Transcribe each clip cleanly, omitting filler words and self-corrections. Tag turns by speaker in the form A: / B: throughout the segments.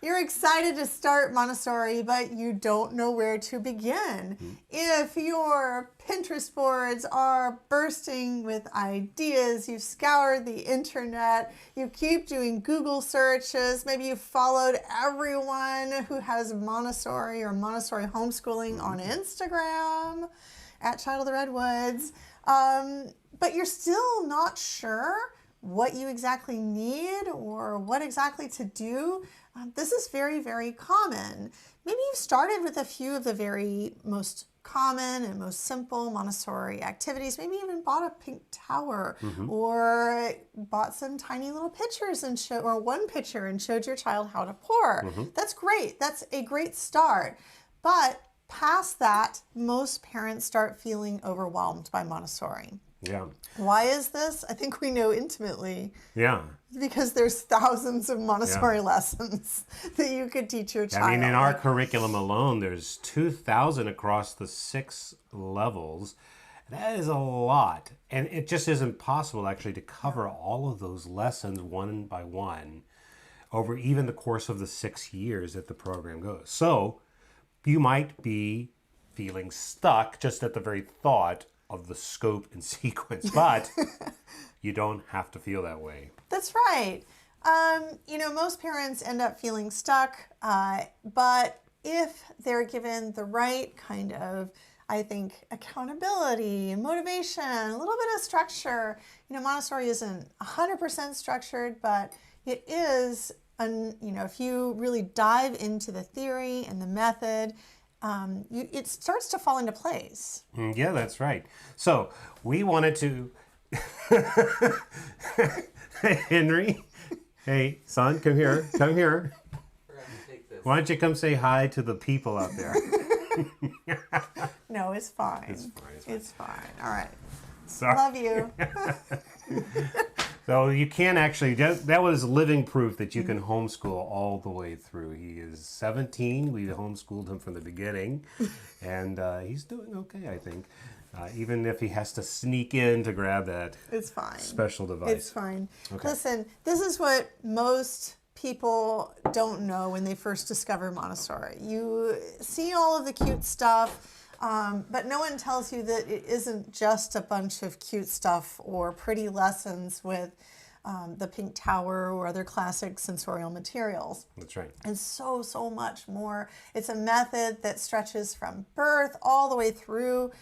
A: You're excited to start Montessori, but you don't know where to begin. If your Pinterest boards are bursting with ideas, you've scoured the internet, you keep doing Google searches, maybe you followed everyone who has Montessori or Montessori homeschooling on Instagram at Child of the Redwoods, but you're still not sure what you exactly need or what exactly to do. This is very, very common. Maybe you've started with a few of the very most common and most simple Montessori activities. Maybe even bought a pink tower or bought some tiny little pictures and or one picture and showed your child how to pour. That's great. That's a great start. But past that, most parents start feeling overwhelmed by Montessori.
B: Yeah.
A: Why is this? I think we know intimately.
B: Yeah.
A: Because there's thousands of Montessori lessons that you could teach your child.
B: I mean, in our curriculum alone, there's 2,000 across the 6 levels. That is a lot. And it just isn't possible, actually, to cover all of those lessons one by one over even the course of the 6 years that the program goes. So you might be feeling stuck just at the very thought of the scope and sequence, but you don't have to feel that way.
A: That's right. Most parents end up feeling stuck, but if they're given the right kind of, I think, accountability and motivation, a little bit of structure, Montessori isn't 100% structured, but it is, if you really dive into the theory and the method, it starts to fall into place.
B: Yeah, that's right. So we wanted to... Hey, Henry. Hey, son, come here. Come here. Why don't you come say hi to the people out there?
A: No, it's fine.
B: It's fine.
A: It's fine. All right.
B: Sorry.
A: Love you.
B: So you can actually, that was living proof that you can homeschool all the way through. He is 17. We homeschooled him from the beginning, and he's doing okay, I think. Even if he has to sneak in to grab that
A: It's fine.
B: special device.
A: It's fine.
B: Okay.
A: Listen, this is what most people don't know when they first discover Montessori. You see all of the cute stuff, but no one tells you that it isn't just a bunch of cute stuff or pretty lessons with the pink tower or other classic sensorial materials.
B: That's right.
A: And so much more. It's a method that stretches from birth all the way through.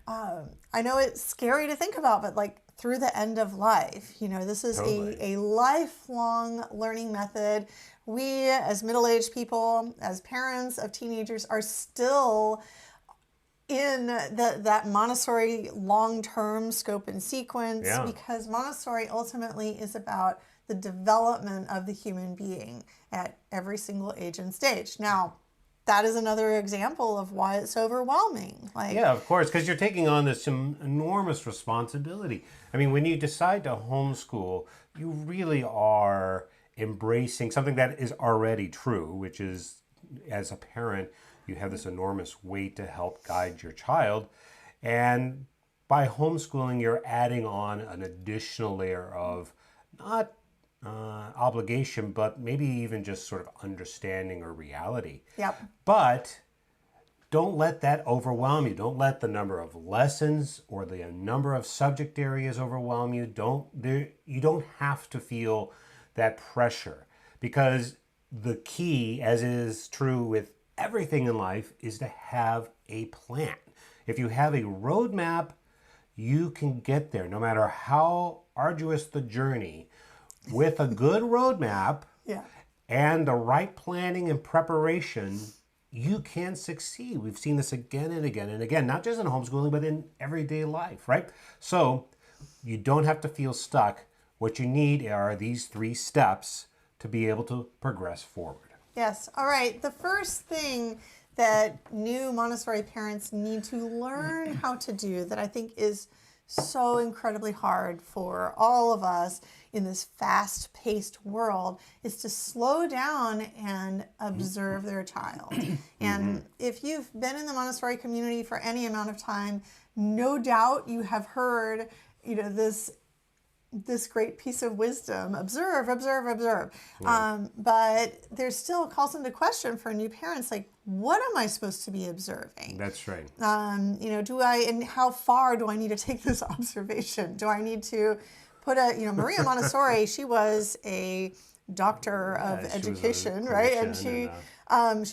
A: I know it's scary to think about, but like through the end of life, this is
B: Totally.
A: a lifelong learning method. We, as middle-aged people, as parents of teenagers, are still in that Montessori long-term scope and sequence, because Montessori ultimately is about the development of the human being at every single age and stage. Now, that is another example of why it's overwhelming.
B: Yeah, of course, because you're taking on this enormous responsibility. I mean, when you decide to homeschool, you really are embracing something that is already true, which is, as a parent, you have this enormous weight to help guide your child. And by homeschooling, you're adding on an additional layer of not obligation, but maybe even just sort of understanding or reality.
A: Yep.
B: But don't let that overwhelm you. Don't let the number of lessons or the number of subject areas overwhelm you. You don't have to feel that pressure, because the key, as is true with everything in life, is to have a plan. If you have a roadmap, you can get there, no matter how arduous the journey. With a good roadmap and the right planning and preparation, you can succeed. We've seen this again and again and again, not just in homeschooling, but in everyday life, right? So you don't have to feel stuck. What you need are these 3 steps to be able to progress forward.
A: Yes. All right. The first thing that new Montessori parents need to learn how to do, that I think is so incredibly hard for all of us in this fast-paced world, is to slow down and observe their child. And if you've been in the Montessori community for any amount of time, no doubt you have heard, this this great piece of wisdom, observe, observe, observe.
B: Right.
A: But there's still calls into question for new parents, like, what am I supposed to be observing?
B: That's right.
A: And how far do I need to take this observation? Do I need to put Maria Montessori, she was a doctor of education, right? And she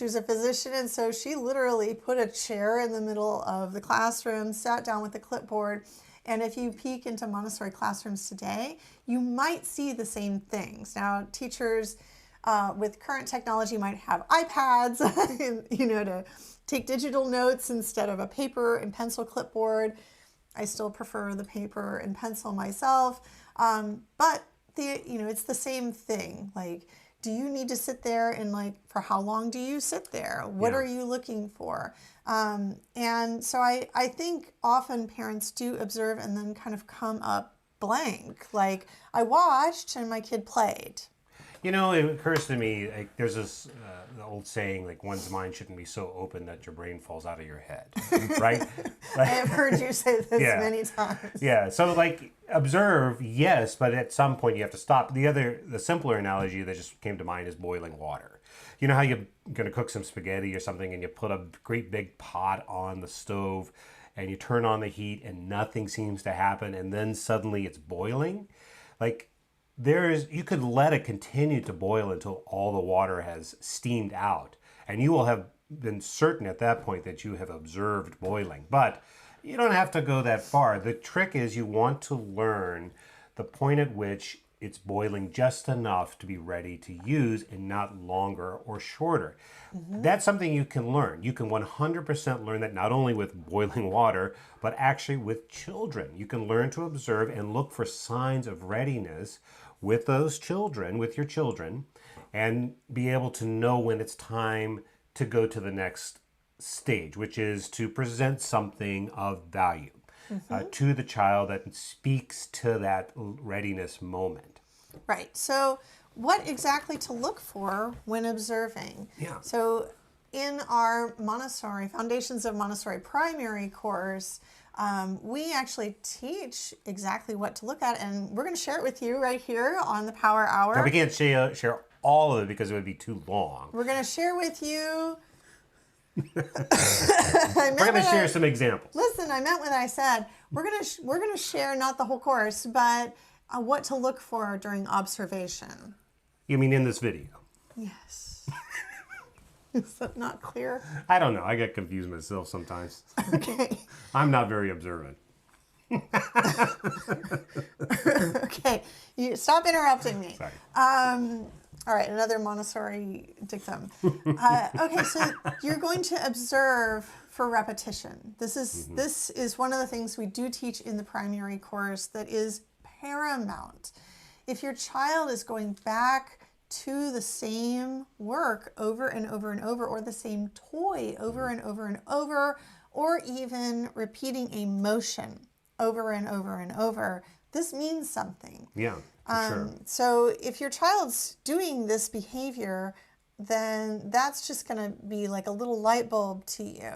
A: was a physician, and so she literally put a chair in the middle of the classroom, sat down with a clipboard. And if you peek into Montessori classrooms today, you might see the same things. Now, teachers with current technology might have iPads, to take digital notes instead of a paper and pencil clipboard. I still prefer the paper and pencil myself, but it's the same thing. Like, do you need to sit there and for how long do you sit there? What are you looking for? And so I think often parents do observe and then kind of come up blank. Like, I watched and my kid played.
B: It occurs to me, there's this old saying, one's mind shouldn't be so open that your brain falls out of your head, right?
A: I have heard you say this many times.
B: Yeah, so observe, yes, but at some point you have to stop. The simpler analogy that just came to mind is boiling water. You know how you're going to cook some spaghetti or something and you put a great big pot on the stove and you turn on the heat and nothing seems to happen and then suddenly it's boiling? You could let it continue to boil until all the water has steamed out, and you will have been certain at that point that you have observed boiling. But you don't have to go that far. The trick is you want to learn the point at which it's boiling just enough to be ready to use and not longer or shorter. Mm-hmm. That's something you can learn. You can 100% learn that not only with boiling water, but actually with children. You can learn to observe and look for signs of readiness with those children, with your children, and be able to know when it's time to go to the next stage, which is to present something of value to the child that speaks to that readiness moment.
A: Right. So what exactly to look for when observing?
B: Yeah.
A: So in our Montessori, Foundations of Montessori primary course, we actually teach exactly what to look at, and we're going to share it with you right here on the Power Hour.
B: Now, we can't share all of it because it would be too long.
A: We're going to share with you...
B: We're going to share some examples.
A: Listen, I meant what I said. We're going to share not the whole course, but what to look for during observation.
B: You mean in this video?
A: Yes. Is that not clear?
B: I don't know. I get confused myself sometimes.
A: Okay.
B: I'm not very observant.
A: Okay. You stop interrupting me.
B: Sorry.
A: All right, another Montessori dictum. Okay, so you're going to observe for repetition. This is one of the things we do teach in the primary course that is paramount. If your child is going back to the same work over and over and over, or the same toy over and over and over, or even repeating a motion over and over and over, this means something.
B: Yeah, for sure.
A: So if your child's doing this behavior, then that's just going to be like a little light bulb to you.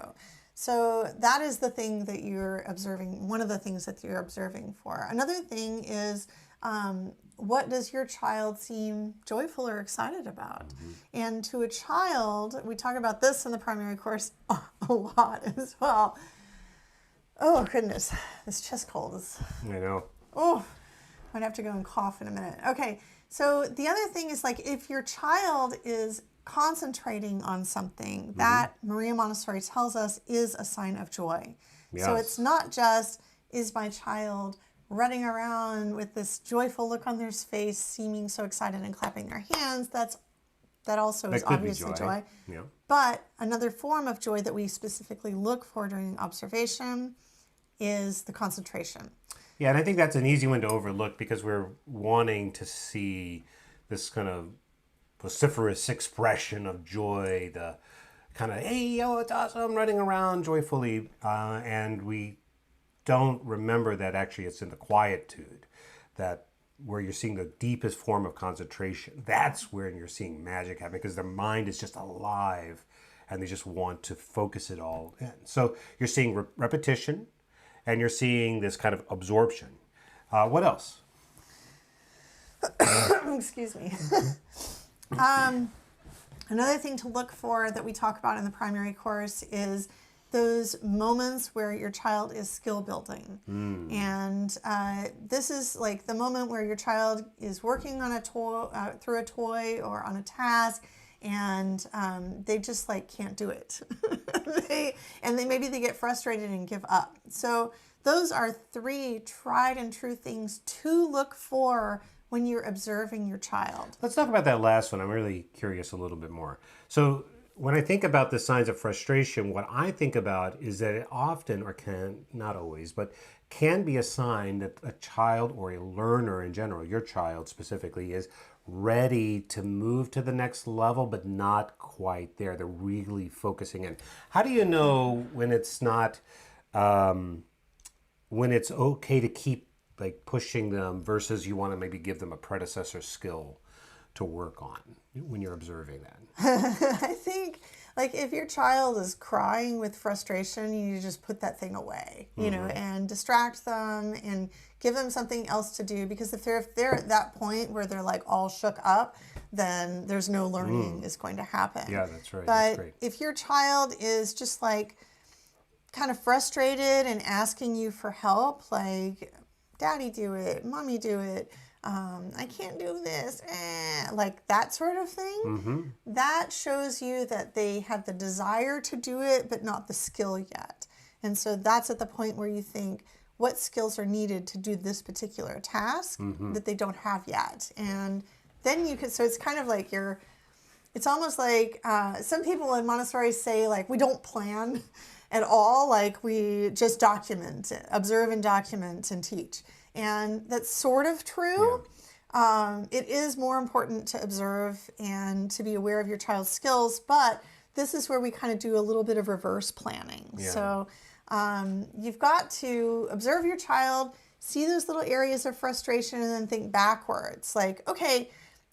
A: So that is the thing that you're observing, one of the things that you're observing for. Another thing is, what does your child seem joyful or excited about? Mm-hmm. And to a child, we talk about this in the primary course a lot as well. Oh, goodness, this chest cold is...
B: I know.
A: Oh, I'd have to go and cough in a minute. Okay, so the other thing is, if your child is concentrating on something, that Maria Montessori tells us is a sign of joy. Yes. So it's not just, is my child running around with this joyful look on their face, seeming so excited and clapping their hands. That also is obviously joy.
B: Yeah.
A: But another form of joy that we specifically look for during observation is the concentration.
B: Yeah, and I think that's an easy one to overlook because we're wanting to see this kind of vociferous expression of joy, the kind of, hey, oh, it's awesome, running around joyfully, and we don't remember that actually it's in the quietude that where you're seeing the deepest form of concentration. That's where you're seeing magic happen because their mind is just alive and they just want to focus it all in. So you're seeing repetition and you're seeing this kind of absorption. What else?
A: Excuse me. Another thing to look for that we talk about in the primary course is those moments where your child is skill building. And this is like the moment where your child is working on a toy, through a toy or on a task, and they just like can't do it. Maybe they get frustrated and give up. So those are 3 tried and true things to look for when you're observing your child.
B: Let's talk about that last one. I'm really curious a little bit more. So when I think about the signs of frustration, what I think about is that it often, or can, not always, but can be a sign that a child or a learner in general, your child specifically, is ready to move to the next level, but not quite there. They're really focusing in. How do you know when it's not, when it's okay to keep like pushing them versus you want to maybe give them a predecessor skill to work on when you're observing that?
A: I think like if your child is crying with frustration, you need to just put that thing away, you know, and distract them and give them something else to do, because if they're at that point where they're like all shook up, then there's no learning is going to happen.
B: Yeah, that's right.
A: But
B: That's great.
A: if your child is just like kind of frustrated and asking you for help, like, Daddy, do it, Mommy, do it, I can't do this, like that sort of thing, that shows you that they have the desire to do it, but not the skill yet. And so that's at the point where you think, what skills are needed to do this particular task that they don't have yet? And then you could, so it's kind of like it's almost like some people in Montessori say, like, we don't plan at all, like we just document it, observe and document and teach. And that's sort of true. Yeah. It is more important to observe and to be aware of your child's skills, but this is where we kind of do a little bit of reverse planning. Yeah. So you've got to observe your child, see those little areas of frustration, and then think backwards. Like, okay,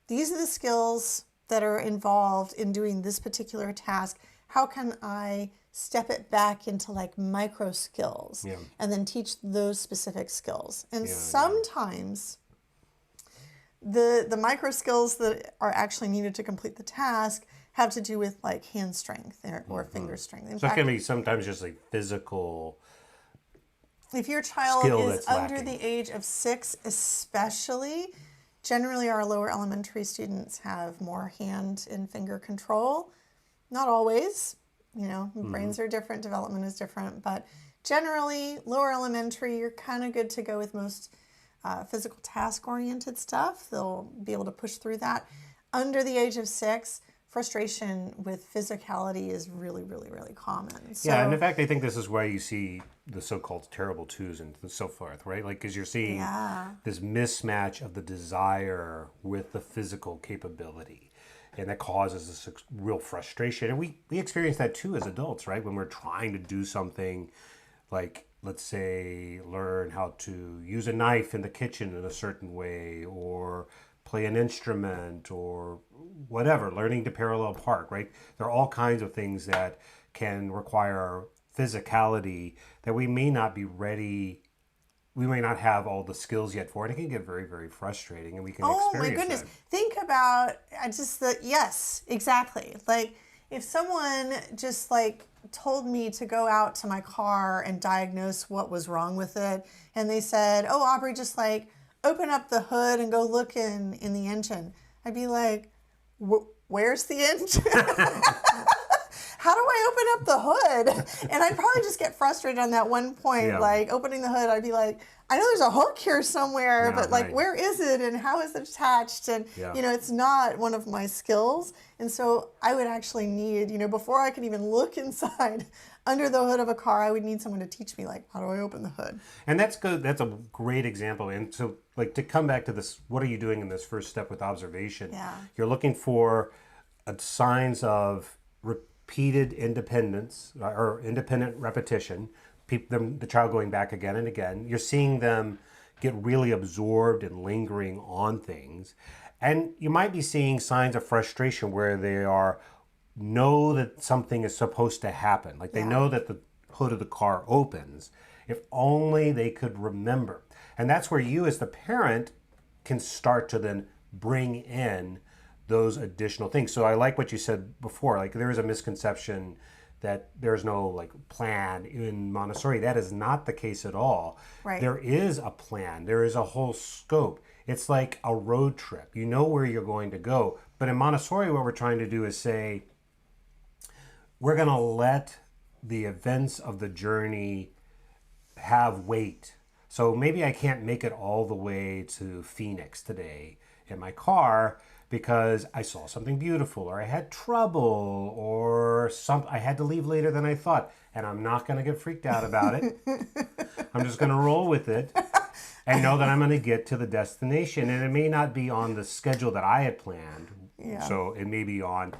A: these are the skills that are involved in doing this particular task. How can I step it back into like micro skills and then teach those specific skills? And sometimes the micro skills that are actually needed to complete the task have to do with like hand strength or finger strength. In
B: so
A: fact,
B: it can be sometimes just like physical.
A: If your child is under the age of 6 especially, generally our lower elementary students have more hand and finger control. Not always. You know, brains are different, development is different, but generally, lower elementary, you're kind of good to go with most physical task-oriented stuff. They'll be able to push through that. Under the age of 6, frustration with physicality is really, really, really common. So,
B: yeah, and in fact, I think this is why you see the so-called terrible twos and so forth, right? Like, because you're seeing this mismatch of the desire with the physical capability. And that causes this real frustration. And we experience that too as adults, right? When we're trying to do something like, let's say, learn how to use a knife in the kitchen in a certain way, or play an instrument, or whatever, learning to parallel park, right? There are all kinds of things that can require physicality that we may not be ready. We may not have all the skills yet for it. It can get very, very frustrating, and we can experience
A: my goodness.
B: that.
A: Think about yes, exactly. Like if someone just like told me to go out to my car and diagnose what was wrong with it, and they said, "Oh, Aubrey, just like open up the hood and go look in the engine," I'd be like, "Where's the engine?" How do I open up the hood? And I'd probably just get frustrated on that one point, like opening the hood. I'd be like, I know there's a hook here somewhere, but like, where is it and how is it attached? And, you know, it's not one of my skills. And so I would actually need, you know, before I could even look inside under the hood of a car, I would need someone to teach me, like, how do I open the hood?
B: And that's good. That's a great example. And so, like, to come back to this, what are you doing in this first step with observation? You're looking for signs of repeated independence or independent repetition, the child going back again and again. You're seeing them get really absorbed and lingering on things. And you might be seeing signs of frustration where they know that something is supposed to happen. Like they know that the hood of the car opens. If only they could remember. And that's where you as the parent can start to then bring in those additional things. So I like what you said before, like there is a misconception that there's no like plan in Montessori. That is not the case at all.
A: Right.
B: There is a plan. There is a whole scope. It's like a road trip. You know where you're going to go. But in Montessori, what we're trying to do is say, we're going to let the events of the journey have weight. So maybe I can't make it all the way to Phoenix today in my car because I saw something beautiful, or I had trouble, or I had to leave later than I thought. And I'm not going to get freaked out about it. I'm just going to roll with it and know that I'm going to get to the destination. And it may not be on the schedule that I had planned.
A: Yeah.
B: So it may be on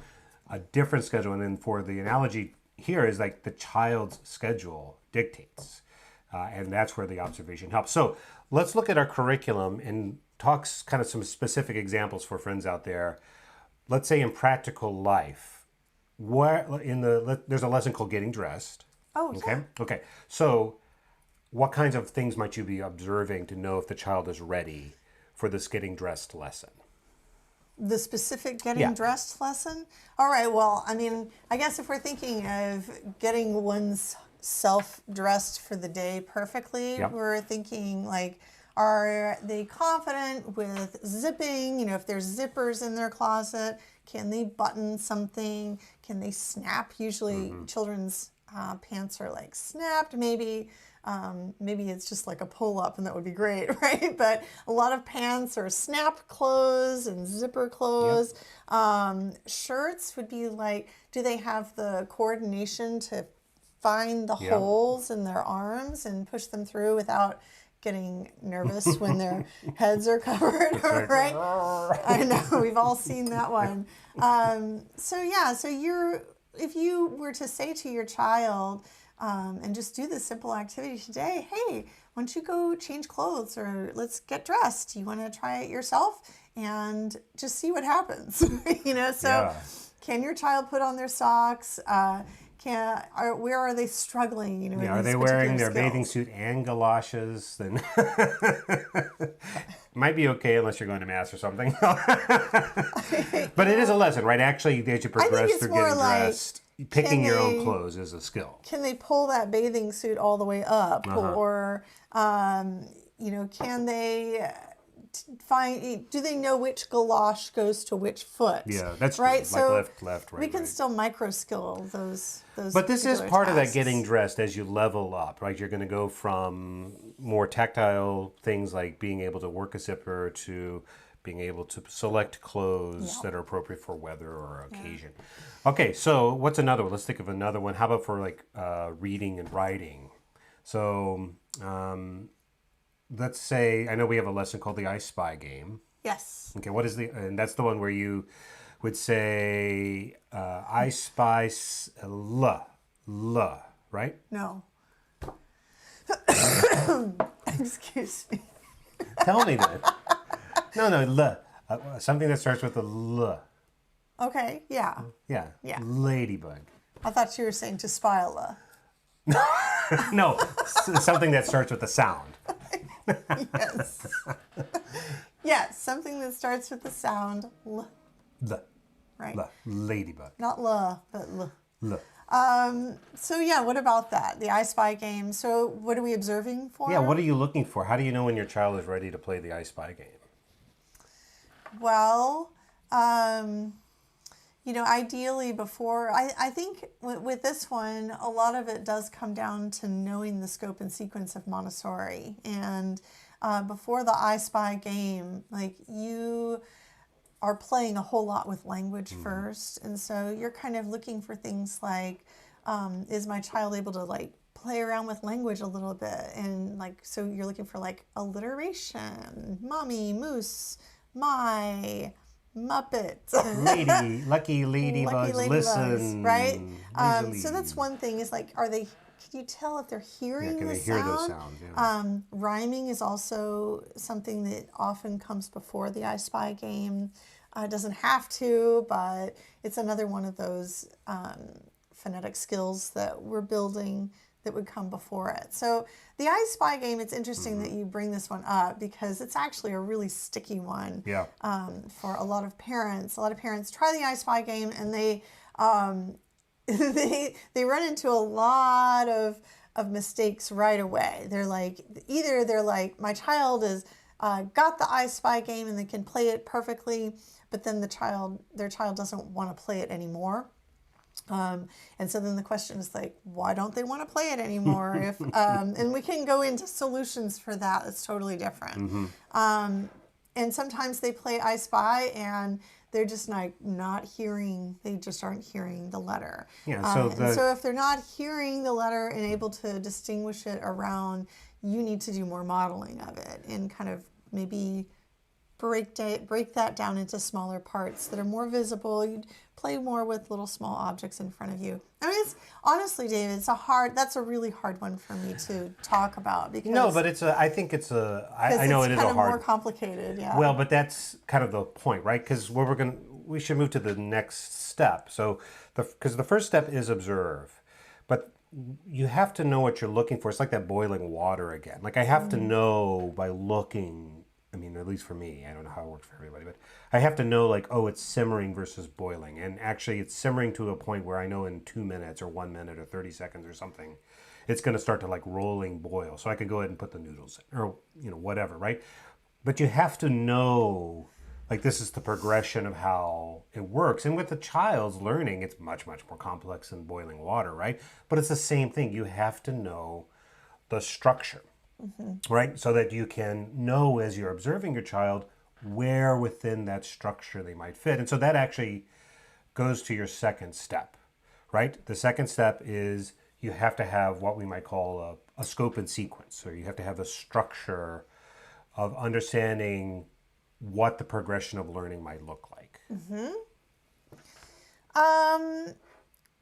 B: a different schedule. And then for the analogy here is like the child's schedule dictates. And that's where the observation helps. So let's look at our curriculum and talk kind of some specific examples for friends out there. Let's say in practical life, there's a lesson called Getting Dressed.
A: Oh,
B: okay.
A: yeah.
B: Okay. So what kinds of things might you be observing to know if the child is ready for this getting dressed lesson?
A: The specific getting dressed lesson? All right, well, I mean, I guess if we're thinking of getting one's self dressed for the day perfectly, we're thinking like, are they confident with zipping? You know, if there's zippers in their closet, can they button something? Can they snap? Usually children's pants are like snapped. Maybe it's just like a pull-up, and that would be great, right? But a lot of pants are snap clothes and zipper clothes. Shirts would be like, do they have the coordination to find the holes in their arms and push them through without getting nervous when their heads are covered, right? I know, we've all seen that one. So if you were to say to your child, and just do this simple activity today, hey, why don't you go change clothes, or let's get dressed. You want to try it yourself and just see what happens. Can your child put on their socks? Where are they struggling? You know,
B: are they wearing their bathing suit and galoshes? Then might be okay unless you're going to mass or something. But it is a lesson, right? Actually, as you progress through getting dressed, picking your own clothes is a skill.
A: Can they pull that bathing suit all the way up, or can they do they know which galosh goes to which foot?
B: Yeah, that's
A: right.
B: True.
A: So
B: like left, right.
A: We can
B: right.
A: still micro skill those.
B: But this is part
A: tasks.
B: of that getting dressed as you level up, right? You're going to go from more tactile things like being able to work a zipper to being able to select clothes that are appropriate for weather or occasion. Okay, so what's another one? Let's think of another one. How about for like reading and writing? So let's say, I know we have a lesson called the I Spy game.
A: Yes.
B: Okay, and that's the one where you would say, I spy right?
A: No. Excuse me.
B: Tell me that. No, something that starts with a L.
A: Okay, yeah.
B: Yeah.
A: Yeah.
B: Ladybug.
A: I thought you were saying to spila.
B: No, something that starts with a sound.
A: Yes. Yes, something that starts with the sound L.
B: L.
A: Right.
B: L. Ladybug.
A: Not L, but L.
B: L.
A: What about that? The I Spy game. So what are we observing for?
B: Yeah, what are you looking for? How do you know when your child is ready to play the I Spy game?
A: Well, ideally before, I think with this one, a lot of it does come down to knowing the scope and sequence of Montessori. And before the I Spy game, like you are playing a whole lot with language first. And so you're kind of looking for things like, is my child able to like play around with language a little bit? And like, so you're looking for like alliteration, mommy, moose, my, Muppet.
B: Lucky ladybugs, listen.
A: Right? So that's one thing is like, can you tell if they're hearing
B: can
A: the
B: they
A: sound?
B: hear those sounds? Yeah.
A: Rhyming is also something that often comes before the I Spy game. It doesn't have to, but it's another one of those phonetic skills that we're building that would come before it. So the I Spy game, it's interesting that you bring this one up because it's actually a really sticky one for a lot of parents. A lot of parents try the I Spy game and they they run into a lot of mistakes right away. They're like, my child is got the I Spy game and they can play it perfectly, but then their child doesn't want to play it anymore. And so then the question is like, why don't they want to play it anymore? If and we can go into solutions for that. It's totally different. And sometimes they play I Spy and they're just not hearing. They just aren't hearing the letter.
B: Yeah.
A: So if they're not hearing the letter and able to distinguish it around, you need to do more modeling of it and kind of maybe break that down into smaller parts that are more visible. You play more with little small objects in front of you. I mean, it's honestly, David, that's a really hard one for me to talk about because
B: no, but I know it is a hard. It's kind of more
A: complicated. Yeah.
B: Well, but that's kind of the point, right? Because we should move to the next step. So, because the first step is observe, but you have to know what you're looking for. It's like that boiling water again. Like I have to know by looking. I mean, at least for me, I don't know how it works for everybody, but I have to know like, oh, it's simmering versus boiling. And actually it's simmering to a point where I know in 2 minutes or 1 minute or 30 seconds or something, it's going to start to like rolling boil. So I can go ahead and put the noodles in or, whatever, right? But you have to know, like this is the progression of how it works. And with the child's learning, it's much, much more complex than boiling water, right? But it's the same thing. You have to know the structure. Right? So that you can know as you're observing your child where within that structure they might fit. And so that actually goes to your second step, right? The second step is you have to have what we might call a scope and sequence. So you have to have a structure of understanding what the progression of learning might look like.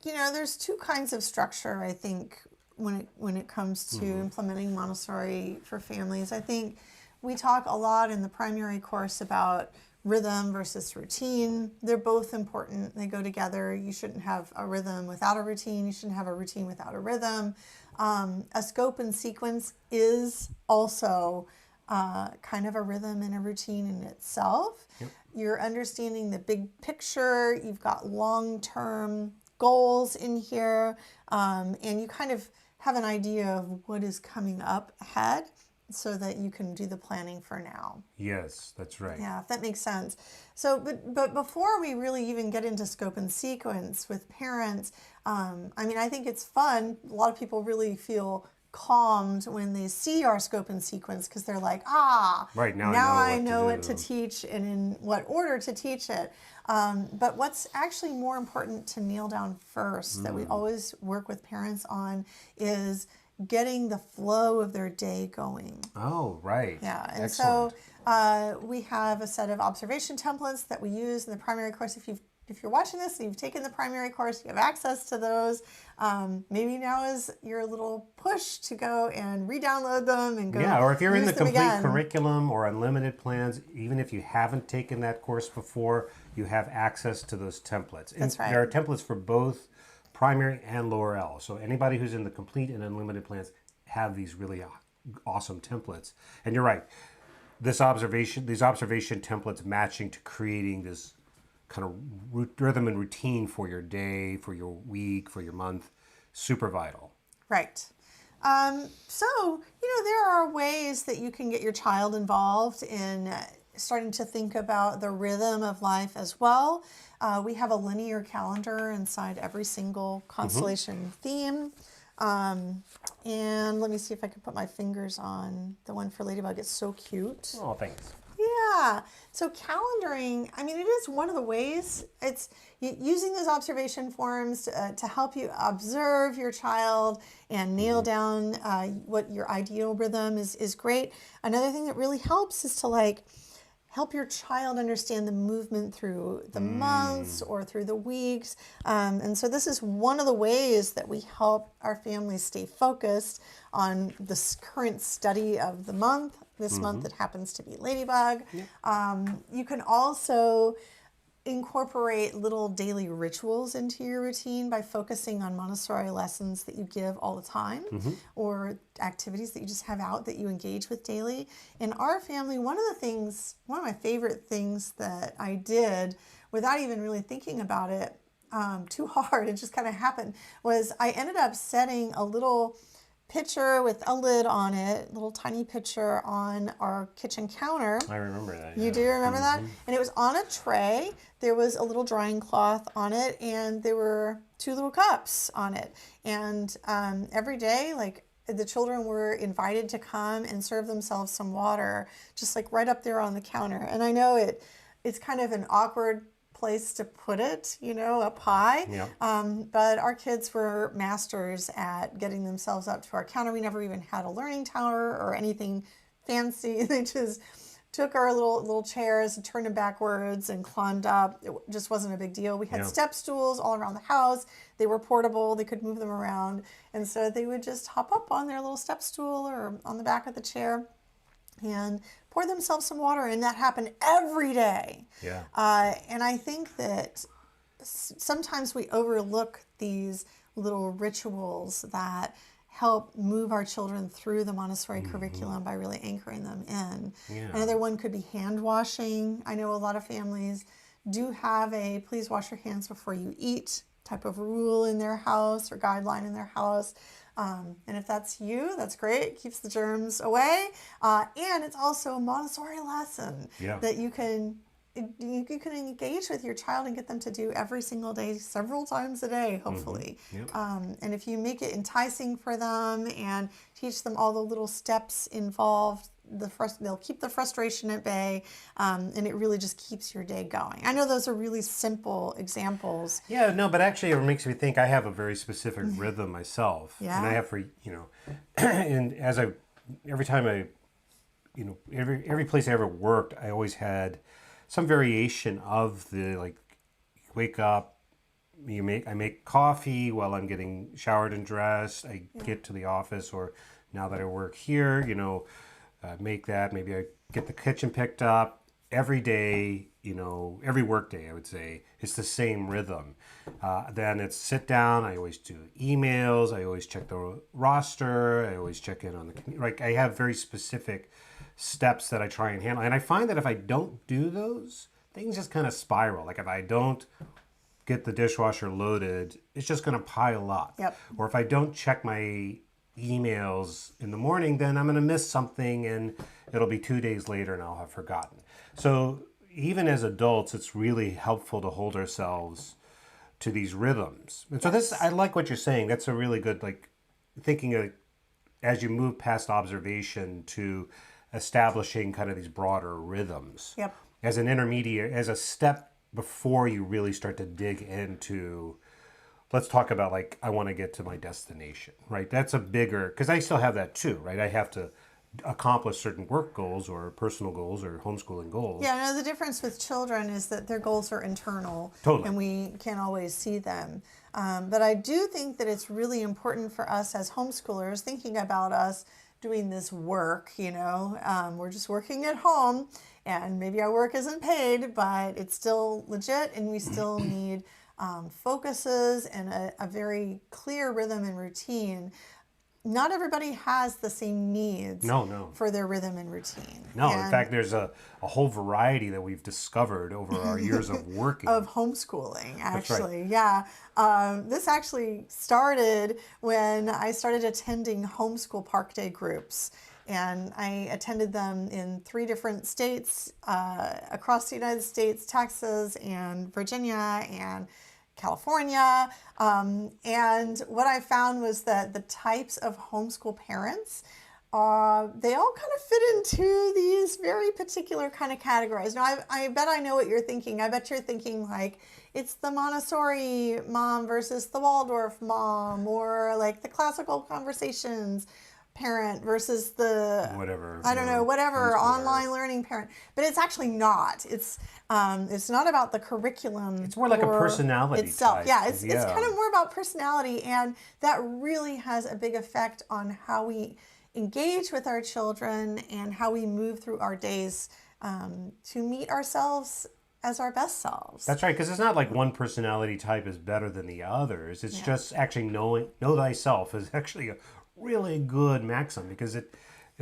A: There's two kinds of structure, I think, when it comes to implementing Montessori for families. I think we talk a lot in the primary course about rhythm versus routine. They're both important. They go together. You shouldn't have a rhythm without a routine. You shouldn't have a routine without a rhythm. A scope and sequence is also kind of a rhythm and a routine in itself.
B: Yep.
A: You're understanding the big picture. You've got long-term goals in here, and you kind of have an idea of what is coming up ahead so that you can do the planning for now.
B: Yes, that's right.
A: Yeah, if that makes sense. So, but before we really even get into scope and sequence with parents, I think it's fun. A lot of people really feel calmed when they see our scope and sequence because they're like,
B: right, now
A: I know what to teach and in what order to teach it. But what's actually more important to nail down first that we always work with parents on is getting the flow of their day going.
B: Oh, right.
A: Yeah, and
B: excellent.
A: So we have a set of observation templates that we use in the primary course. If you're watching this and you've taken the primary course, you have access to those. Maybe now is your little push to go and re-download them and go.
B: Yeah, or if you're in the complete
A: again.
B: curriculum or unlimited plans, even if you haven't taken that course before, you have access to those templates.
A: That's right.
B: There are templates for both primary and lower L. So anybody who's in the complete and unlimited plans have these really awesome templates. And you're right. These observation templates matching to creating this kind of rhythm and routine for your day, for your week, for your month, super vital.
A: Right. So, there are ways that you can get your child involved in starting to think about the rhythm of life as well. We have a linear calendar inside every single constellation theme. And let me see if I can put my fingers on the one for Ladybug. It's so cute.
B: Oh, thanks.
A: Yeah. So calendaring, it is one of the ways. It's using those observation forms to help you observe your child and nail down what your ideal rhythm is great. Another thing that really helps is to help your child understand the movement through the months or through the weeks. And so this is one of the ways that we help our families stay focused on this current study of the month. This month it happens to be Ladybug. You can also incorporate little daily rituals into your routine by focusing on Montessori lessons that you give all the time or activities that you just have out that you engage with daily. In our family, one of my favorite things that I did without even really thinking about it too hard, it just kind of happened, was I ended up setting a little pitcher with a lid on it, little tiny pitcher on our kitchen counter.
B: I remember that.
A: You do remember that? And it was on a tray. There was a little drying cloth on it, and there were 2 little cups on it. And every day, like, the children were invited to come and serve themselves some water, just like right up there on the counter. And I know it's kind of an awkward place to put it, up high.
B: Yeah.
A: But our kids were masters at getting themselves up to our counter. We never even had a learning tower or anything fancy. They just took our little chairs and turned them backwards and climbed up. It just wasn't a big deal. We had step stools all around the house. They were portable. They could move them around. And so they would just hop up on their little step stool or on the back of the chair and pour themselves some water, and that happened every day.
B: Yeah.
A: And I think that sometimes we overlook these little rituals that help move our children through the Montessori curriculum by really anchoring them in.
B: Yeah.
A: Another one could be hand washing. I know a lot of families do have a please wash your hands before you eat type of rule in their house or guideline in their house. And if that's you, that's great. Keeps the germs away. And it's also a Montessori lesson that you can engage with your child and get them to do every single day, several times a day, hopefully. And if you make it enticing for them and teach them all the little steps involved, they'll keep the frustration at bay, and it really just keeps your day going. I know those are really simple examples.
B: Yeah, no, but actually it makes me think I have a very specific rhythm myself.
A: Yeah.
B: And I have and every time I, every place I ever worked, I always had some variation of the, like, you wake up, I make coffee while I'm getting showered and dressed. I get to the office, or now that I work here, make that. Maybe I get the kitchen picked up every day, every work day, I would say. It's the same rhythm. Then it's sit down. I always do emails. I always check the roster. I always check in on I have very specific steps that I try and handle. And I find that if I don't do those, things just kind of spiral. Like if I don't get the dishwasher loaded, it's just going to pile up.
A: Yep.
B: Or if I don't check my emails in the morning, then I'm going to miss something and it'll be 2 days later and I'll have forgotten. So even as adults, it's really helpful to hold ourselves to these rhythms. And so I like what you're saying. That's a really good, thinking of, as you move past observation to establishing kind of these broader rhythms.
A: Yep.
B: As an intermediate, as a step before you really start to dig into, let's talk about, I want to get to my destination, right? That's a bigger, because I still have that too, right? I have to accomplish certain work goals or personal goals or homeschooling goals.
A: Yeah, no, the difference with children is that their goals are internal.
B: Totally.
A: And we can't always see them. But I do think that it's really important for us as homeschoolers, thinking about us doing this work, we're just working at home, and maybe our work isn't paid, but it's still legit, and we still need focuses and a very clear rhythm and routine. Not everybody has the same needs for their rhythm and routine.
B: No, in fact, there's a whole variety that we've discovered over our years of working.
A: Of homeschooling, actually.
B: That's right.
A: Yeah. This actually started when I started attending homeschool park day groups. And I attended them in 3 different states across the United States, Texas and Virginia and California. And what I found was that the types of homeschool parents, they all kind of fit into these very particular kind of categories. Now, I bet I know what you're thinking. I bet you're thinking it's the Montessori mom versus the Waldorf mom, or the classical conversations parent versus the whatever online learning parent. But it's actually not. It's not about the curriculum.
B: It's more like a personality
A: itself.
B: type.
A: Yeah, it's kind of more about personality, and that really has a big effect on how we engage with our children and how we move through our days to meet ourselves as our best selves.
B: That's right, because it's not like one personality type is better than the others. It's just actually know thyself is actually a really good maxim, because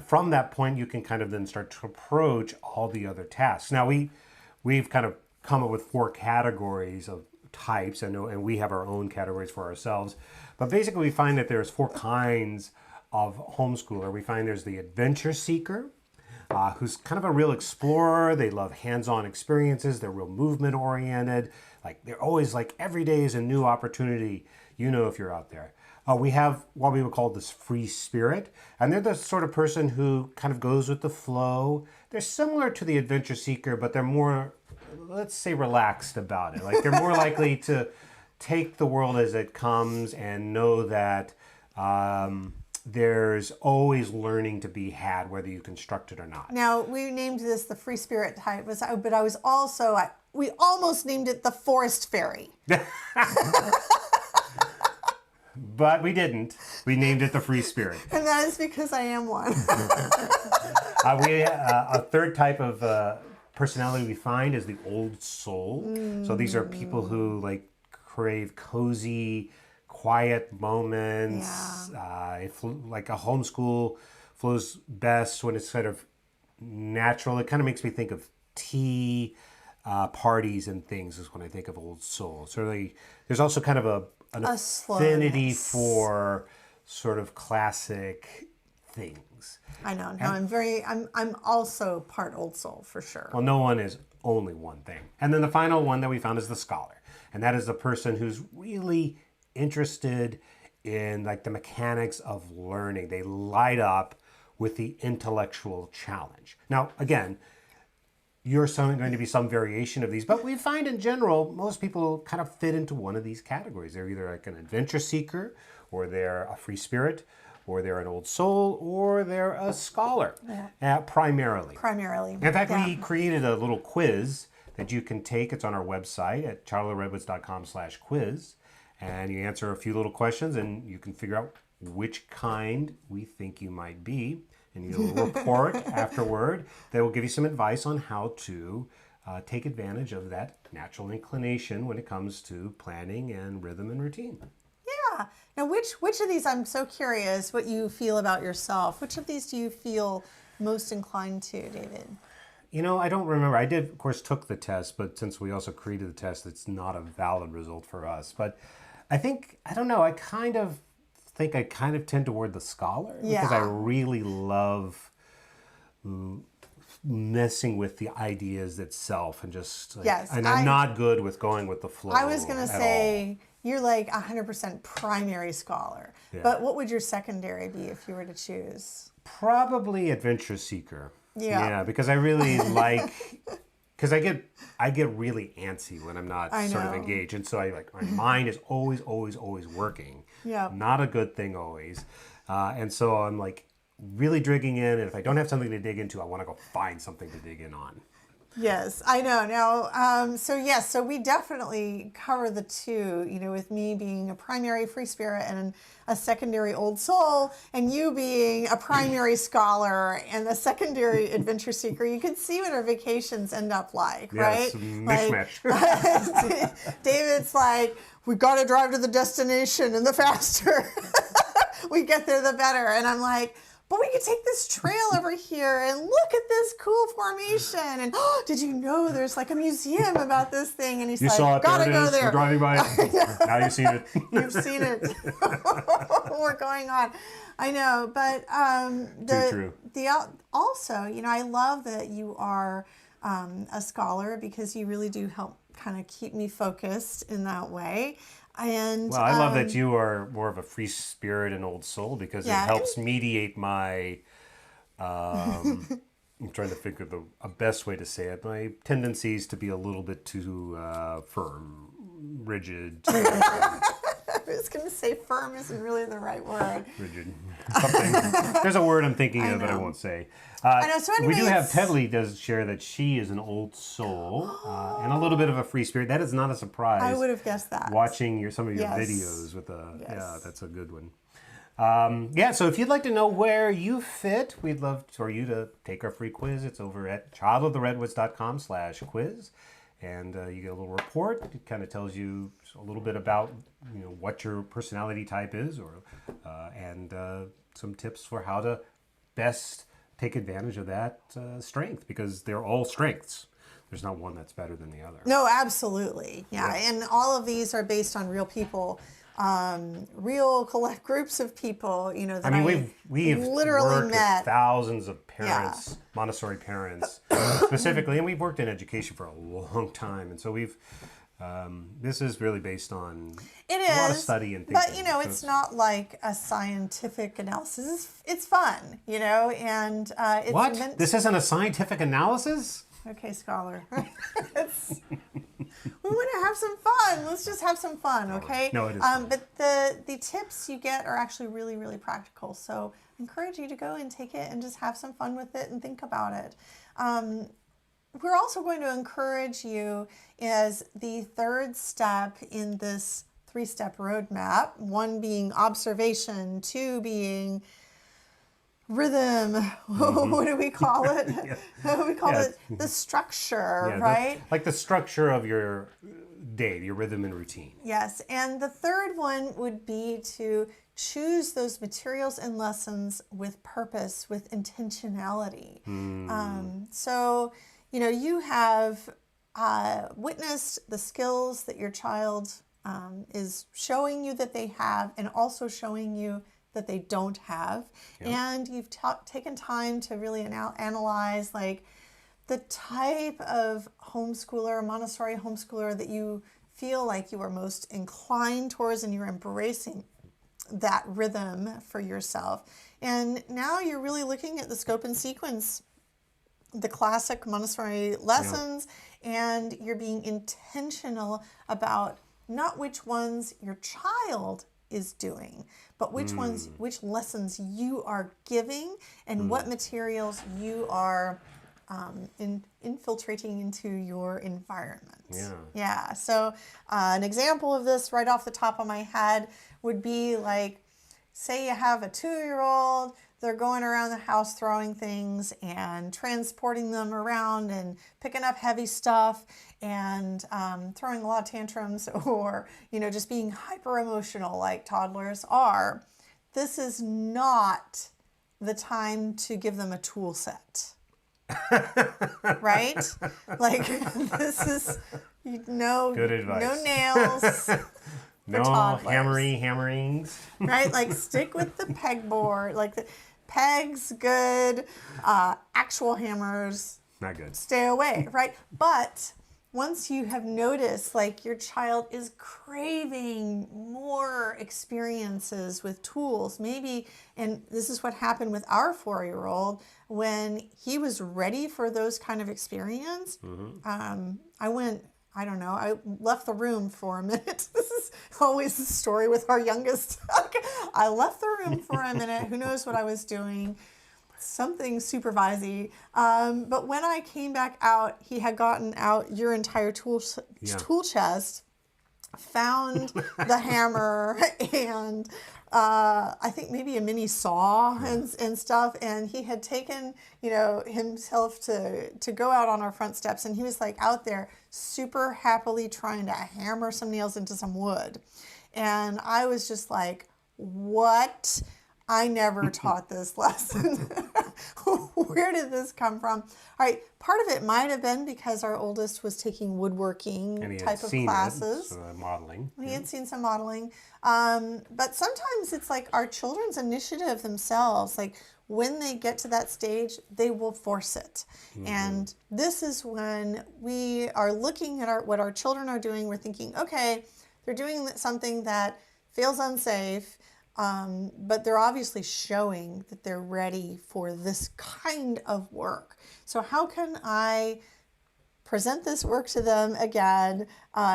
B: from that point you can kind of then start to approach all the other tasks. Now we've kind of come up with 4 categories of types, and we have our own categories for ourselves. But basically we find that there's 4 kinds of homeschooler. We find there's the adventure seeker, who's kind of a real explorer. They love hands-on experiences. They're real movement oriented. Like they're always like every day is a new opportunity. You know if you're out there. We have what we would call this free spirit, and they're the sort of person who kind of goes with the flow. They're similar to the adventure seeker, but they're more, let's say, relaxed about it. Like they're more likely to take the world as it comes and know that there's always learning to be had, whether you construct it or not.
A: Now, we named this the free spirit type, but I was also, we almost named it the forest fairy.
B: But we didn't. We named it the free spirit.
A: And that is because I am one.
B: A third type of personality we find is the old soul. So these are people who like crave cozy, quiet moments. Like a homeschool flows best when it's sort of natural. It kind of makes me think of tea parties and things is when I think of old soul. So there's also kind of an affinity for sort of classic things.
A: I know. No, I'm also part old soul for sure.
B: Well, no one is only one thing. And then the final one that we found is the scholar. And that is the person who's really interested in like the mechanics of learning. They light up with the intellectual challenge. Now, again, you're going to be some variation of these, but we find in general, most people kind of fit into one of these categories. They're either like an adventure seeker, or they're a free spirit, or they're an old soul, or they're a scholar, primarily.
A: Primarily.
B: In fact, we created a little quiz that you can take. It's on our website at charlotteredwoods.com/quiz. And you answer a few little questions, and you can figure out which kind we think you might be. And you'll report afterward that will give you some advice on how to take advantage of that natural inclination when it comes to planning and rhythm and routine.
A: Yeah. Now, which of these, I'm so curious what you feel about yourself. Which of these do you feel most inclined to, David?
B: You know, I don't remember. I did, of course, took the test, but since we also created the test, it's not a valid result for us. But I think, I don't know, I kind of tend toward the scholar, because I really love messing with the ideas itself and just like, and I'm not good with going with the flow.
A: I was going to say you're like 100% primary scholar. But what would your secondary be if you were to choose?
B: Probably adventure seeker.
A: Yeah,
B: because I really like, because I get really antsy when I'm not sort of engaged, and so my mind is always working.
A: Yeah,
B: not a good thing always, and so I'm like really digging in, and if I don't have something to dig into, I want to go find something to dig in on.
A: Yes, I know. Now, so we definitely cover the two, you know, with me being a primary free spirit and a secondary old soul, and you being a primary scholar and a secondary adventure seeker. You can see what our vacations end up like, right?
B: Mishmash.
A: David's like, we got to drive to the destination, and the faster we get there, the better. And I'm like, but we could take this trail over here and look at this cool formation. And did you know there's like a museum about this thing? And he's like, gotta go there.
B: We're driving by it. Now you've seen it.
A: You've seen it. We're going on. I know, but also, you know, I love that you are a scholar, because you really do help kind of keep me focused in that way. And
B: well, I love that you are more of a free spirit and old soul, because it helps mediate my I'm trying to think of a best way to say it, my tendencies to be a little bit too firm, rigid.
A: I was going to say firm isn't really the right word.
B: Rigid. Something. There's a word I'm thinking of, but I won't say.
A: I know. So
B: we do have Tedley does share that she is an old soul and a little bit of a free spirit. That is not a surprise.
A: I would have guessed that.
B: Watching some of your videos with that's a good one. So if you'd like to know where you fit, we'd love for you to take our free quiz. It's over at childoftheredwoods.com/quiz. and you get a little report. It kind of tells you a little bit about what your personality type is, and some tips for how to best take advantage of that strength, because they're all strengths. There's not one that's better than the other.
A: No, absolutely. Yeah. And all of these are based on real people, real collect groups of people, that
B: we've
A: literally
B: worked
A: met
B: with thousands of parents, Montessori parents specifically, and we've worked in education for a long time. And so this is really based on a lot of study and thinking.
A: But, it's not like a scientific analysis. It's fun, and it's
B: What? This isn't a scientific analysis?
A: Okay, scholar. We want to have some fun. Let's just have some fun, okay?
B: No, it is fun.
A: But the tips you get are actually really, really practical. So I encourage you to go and take it and just have some fun with it and think about it. We're also going to encourage you as the third step in this 3-step roadmap, 1 being observation, 2 being rhythm. What do we call it? We call it the structure, right?
B: Like the structure of your day, your rhythm and routine.
A: Yes, and the third one would be to choose those materials and lessons with purpose, with intentionality. So, you have witnessed the skills that your child is showing you that they have, and also showing you that they don't have. Yep. And you've taken time to really analyze like the type of homeschooler, Montessori homeschooler that you feel like you are most inclined towards, and you're embracing that rhythm for yourself. And now you're really looking at the scope and sequence, the classic Montessori lessons, and you're being intentional about not which ones your child is doing, but which lessons you are giving, and what materials you are infiltrating into your environment. Yeah. So an example of this right off the top of my head would be like, say you have a 2-year-old, they're going around the house throwing things and transporting them around and picking up heavy stuff and throwing a lot of tantrums, or, just being hyper emotional like toddlers are. This is not the time to give them a tool set. Right? Like, this is
B: good advice.
A: No nails.
B: No hammerings.
A: Right? Like, stick with the pegboard. Like, the pegs, good. Actual hammers,
B: not good.
A: Stay away, right? But once you have noticed, like, your child is craving more experiences with tools, maybe, and this is what happened with our 4-year-old, when he was ready for those kind of experience, I left the room for a minute. This is always the story with our youngest. I left the room for a minute. Who knows what I was doing? Something supervising. But when I came back out, he had gotten out your entire tool chest, found the hammer, and I think maybe a mini saw and stuff. And he had taken, himself to go out on our front steps, and he was like out there super happily trying to hammer some nails into some wood. And I was just like, what? I never taught this lesson. Where did this come from? All right, part of it might have been because our oldest was taking woodworking type of classes.
B: Modeling.
A: He had seen some modeling. But sometimes it's like our children's initiative themselves, like when they get to that stage, they will force it. And this is when we are looking at what our children are doing. We're thinking, okay, they're doing something that feels unsafe. But they're obviously showing that they're ready for this kind of work. So how can I present this work to them again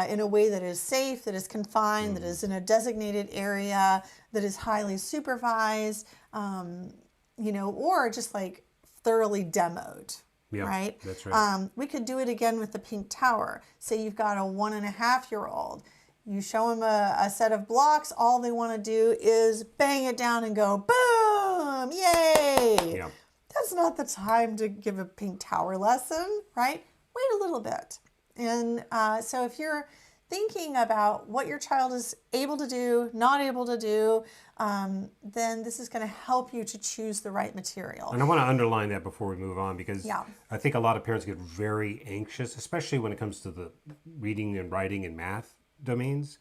A: in a way that is safe, that is confined, that is in a designated area, that is highly supervised, or just like thoroughly demoed.
B: Yeah,
A: right?
B: That's right.
A: We could do it again with the pink tower. Say you've got a 1.5-year-old. You show them a set of blocks. All they want to do is bang it down and go, boom, yay.
B: Yeah.
A: That's not the time to give a pink tower lesson, right? Wait a little bit And so if you're thinking about what your child is able to do, not able to do, then this is going to help you to choose the right material.
B: And I want to underline that before we move on, because
A: Yeah.
B: I think a lot of parents get very anxious, especially when it comes to the reading and writing and math domains,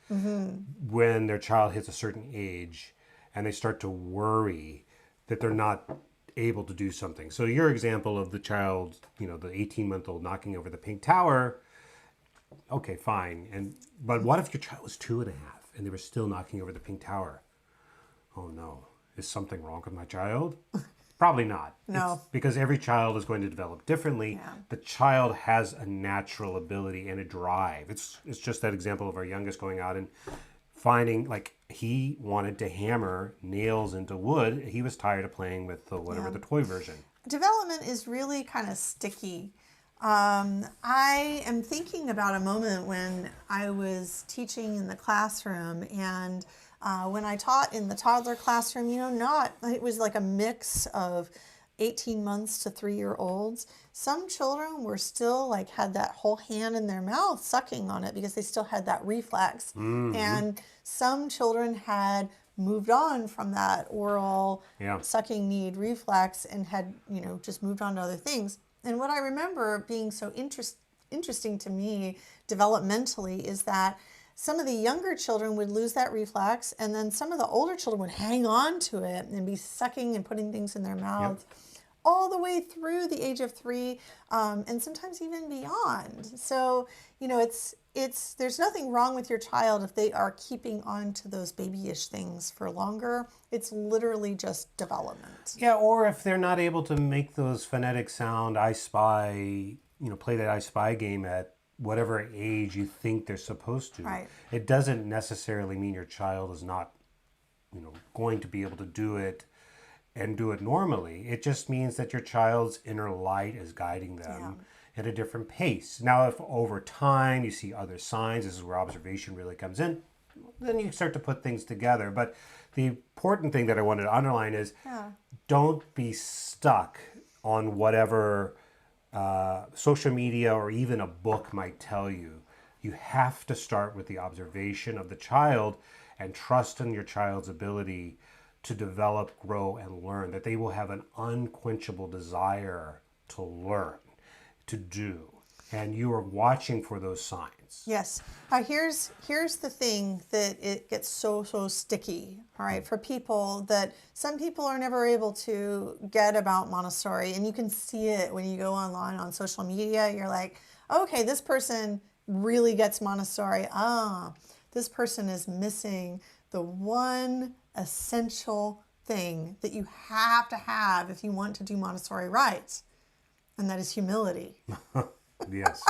B: when their child hits a certain age and they start to worry that they're not able to do something. So your example of the child, the 18-month-old knocking over the pink tower, okay, fine. But what if your child was 2.5 and they were still knocking over the pink tower? Oh no, is something wrong with my child? Probably not.
A: No.
B: Because every child is going to develop differently.
A: Yeah.
B: The child has a natural ability and a drive. It's just that example of our youngest going out and finding, like, he wanted to hammer nails into wood. He was tired of playing with the toy version.
A: Development is really kind of sticky. I am thinking about a moment when I was teaching in the classroom, and when I taught in the toddler classroom, it was like a mix of 18 months to 3-year-olds. Some children were still had that whole hand in their mouth sucking on it because they still had that reflex. Mm-hmm. And some children had moved on from that oral sucking need reflex and had, just moved on to other things. And what I remember being so interesting to me developmentally is that some of the younger children would lose that reflex, and then some of the older children would hang on to it and be sucking and putting things in their mouths all the way through the age of 3, and sometimes even beyond. So, there's nothing wrong with your child if they are keeping on to those babyish things for longer. It's literally just development.
B: Yeah, or if they're not able to make those phonetic sound, I spy, play that I spy game at whatever age you think they're supposed to.
A: Right.
B: It doesn't necessarily mean your child is not, going to be able to do it and do it normally. It just means that your child's inner light is guiding them at a different pace. Now, if over time you see other signs, this is where observation really comes in, then you start to put things together. But the important thing that I wanted to underline is don't be stuck on whatever social media or even a book might tell you. You have to start with the observation of the child and trust in your child's ability to develop, grow, and learn, that they will have an unquenchable desire to learn, to do. And you are watching for those signs.
A: Yes. Here's the thing that it gets so sticky, all right, for people, that some people are never able to get about Montessori, and you can see it when you go online on social media. You're like, okay, this person really gets Montessori. This person is missing the one essential thing that you have to have if you want to do Montessori right, and that is humility.
B: Yes.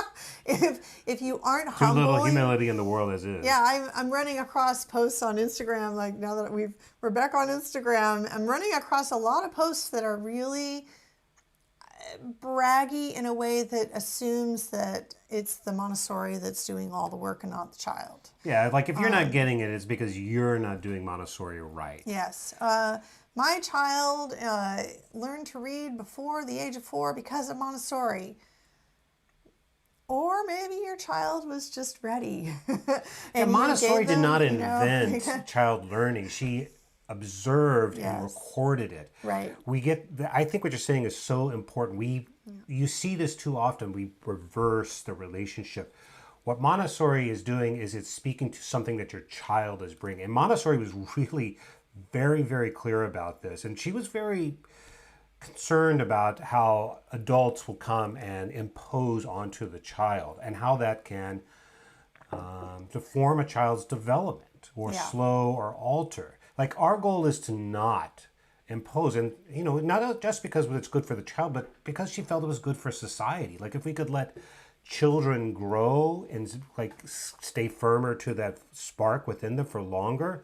A: If you aren't
B: Too
A: humble,
B: little humility in the world as is.
A: Yeah, I'm running across posts on Instagram. Like, now that we're back on Instagram, I'm running across a lot of posts that are really braggy in a way that assumes that it's the Montessori that's doing all the work and not the child.
B: Yeah, like if you're not getting it, it's because you're not doing Montessori right.
A: Yes. My child learned to read before the age of 4 because of Montessori. Or maybe your child was just ready.
B: And Montessori did not invent child learning. She observed and recorded it.
A: Right.
B: I think what you're saying is so important. You see this too often. We reverse the relationship. What Montessori is doing is it's speaking to something that your child is bringing. And Montessori was really very, very clear about this. And she was very concerned about how adults will come and impose onto the child and how that can deform a child's development or slow or alter. Like, our goal is to not impose, and not just because it's good for the child, but because she felt it was good for society. Like, if we could let children grow and stay firmer to that spark within them for longer,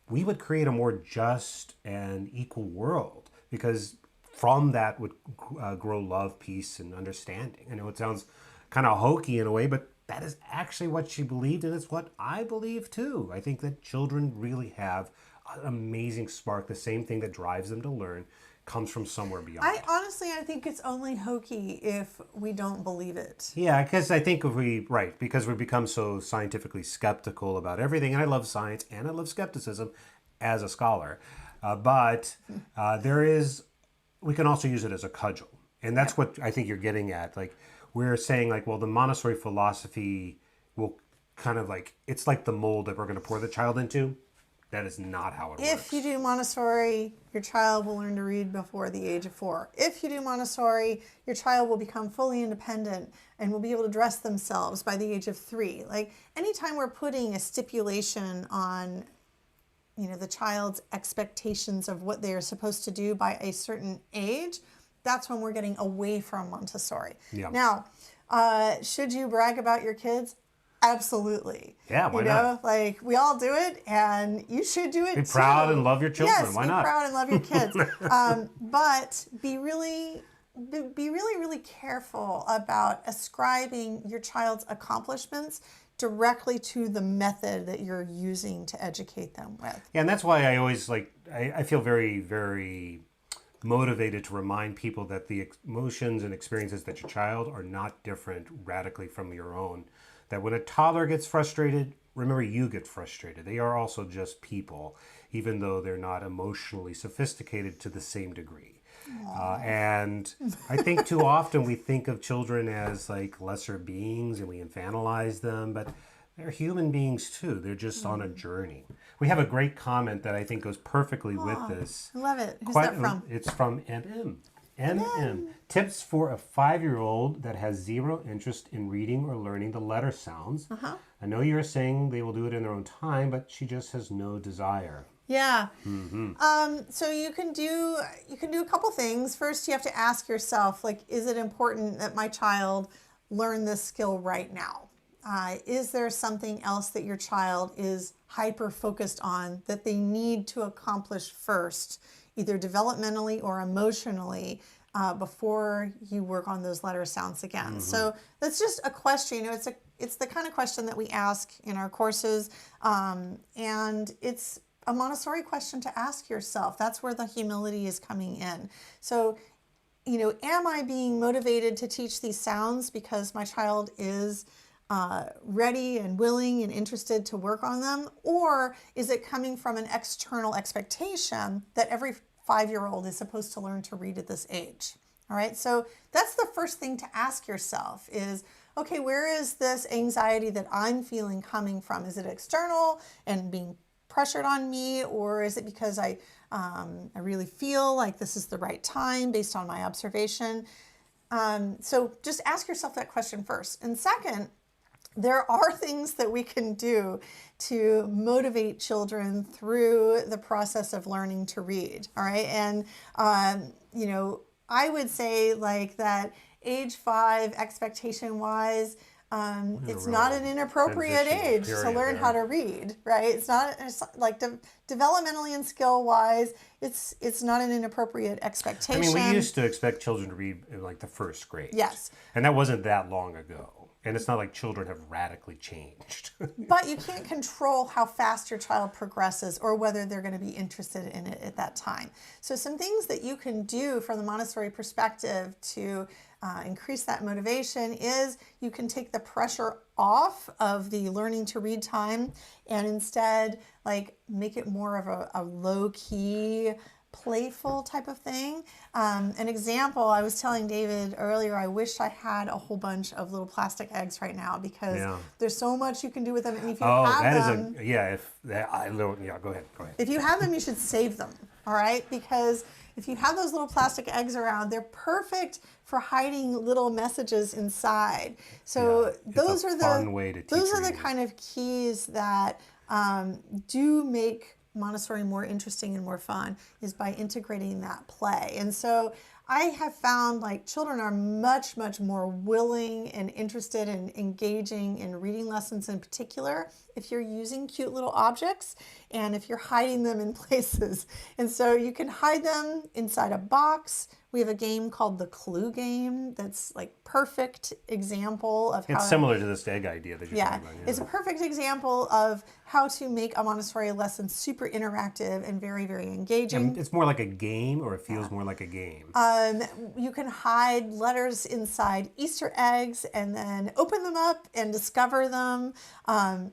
B: we would create a more just and equal world, because from that would grow love, peace, and understanding. I know it sounds kind of hokey in a way, but that is actually what she believed, and it's what I believe too. I think that children really have amazing spark, the same thing that drives them to learn, comes from somewhere beyond.
A: I think it's only hokey if we don't believe it.
B: Yeah, because I think because we become so scientifically skeptical about everything, and I love science and I love skepticism as a scholar, but we can also use it as a cudgel. And that's what I think you're getting at. Like, we're saying, like, well, the Montessori philosophy will kind of like, it's like the mold that we're going to pour the child into. That is not how it works.
A: If you do Montessori, your child will learn to read before the age of 4. If you do Montessori, your child will become fully independent and will be able to dress themselves by the age of 3. Like, anytime we're putting a stipulation on, the child's expectations of what they are supposed to do by a certain age, that's when we're getting away from Montessori.
B: Yeah.
A: Now, should you brag about your kids? Absolutely.
B: Yeah, why not?
A: Like, we all do it, and you should do it too.
B: Be proud and love your children.
A: Yes,
B: Why not?
A: Be proud and love your kids. But be really, really careful about ascribing your child's accomplishments directly to the method that you're using to educate them with.
B: Yeah, and that's why I always I feel very, very motivated to remind people that the emotions and experiences that your child are not different radically from your own. That when a toddler gets frustrated, remember, you get frustrated. They are also just people, even though they're not emotionally sophisticated to the same degree. And I think too often we think of children as like lesser beings and we infantilize them, but they're human beings too. They're just on a journey. We have a great comment that I think goes perfectly with this.
A: I love it. Who's that from?
B: It's from MM. Tips for a 5-year-old that has zero interest in reading or learning the letter sounds. I know you're saying they will do it in their own time, but she just has no desire.
A: Yeah. So you can do a couple things. First, you have to ask yourself, like, is it important that my child learn this skill right now? Is there something else that your child is hyper focused on that they need to accomplish first, either developmentally or emotionally, before you work on those letter sounds again? So that's just a question. It's the kind of question that we ask in our courses, and it's a Montessori question to ask yourself. That's where the humility is coming in. So, am I being motivated to teach these sounds because my child is ready and willing and interested to work on them? Or is it coming from an external expectation that every 5-year-old is supposed to learn to read at this age? All right, so that's the first thing to ask yourself is, okay, where is this anxiety that I'm feeling coming from? Is it external and being pressured on me, or is it because I really feel like this is the right time based on my observation? So just ask yourself that question first. And second, there are things that we can do to motivate children through the process of learning to read. All right. And, I would say like that age 5 expectation wise, it's not an inappropriate age to learn how to read, right? It's like developmentally and skill wise, it's not an inappropriate expectation.
B: I mean, we used to expect children to read in like the first grade.
A: Yes.
B: And that wasn't that long ago. And it's not like children have radically changed.
A: But you can't control how fast your child progresses or whether they're going to be interested in it at that time. So some things that you can do from the Montessori perspective to increase that motivation is you can take the pressure off of the learning to read time and instead like make it more of a low-key, playful type of thing. An example, I was telling David earlier, I wish I had a whole bunch of little plastic eggs right now because there's so much you can do with them. And if you have them, go ahead. If you have them, you should save them. All right, because if you have those little plastic eggs around, they're perfect for hiding little messages inside. So those are the kind of keys that do make Montessori more interesting and more fun, is by integrating that play. And so I have found like children are much, much more willing and interested in engaging in reading lessons in particular if you're using cute little objects and if you're hiding them in places. And so you can hide them inside a box. We have a game called the Clue game that's like perfect example of how
B: It's similar to this egg idea that you're talking about.
A: it's a perfect example of how to make a Montessori lesson super interactive and very, very engaging.
B: And it's more like a game, or it feels more like a game.
A: You can hide letters inside Easter eggs and then open them up and discover them.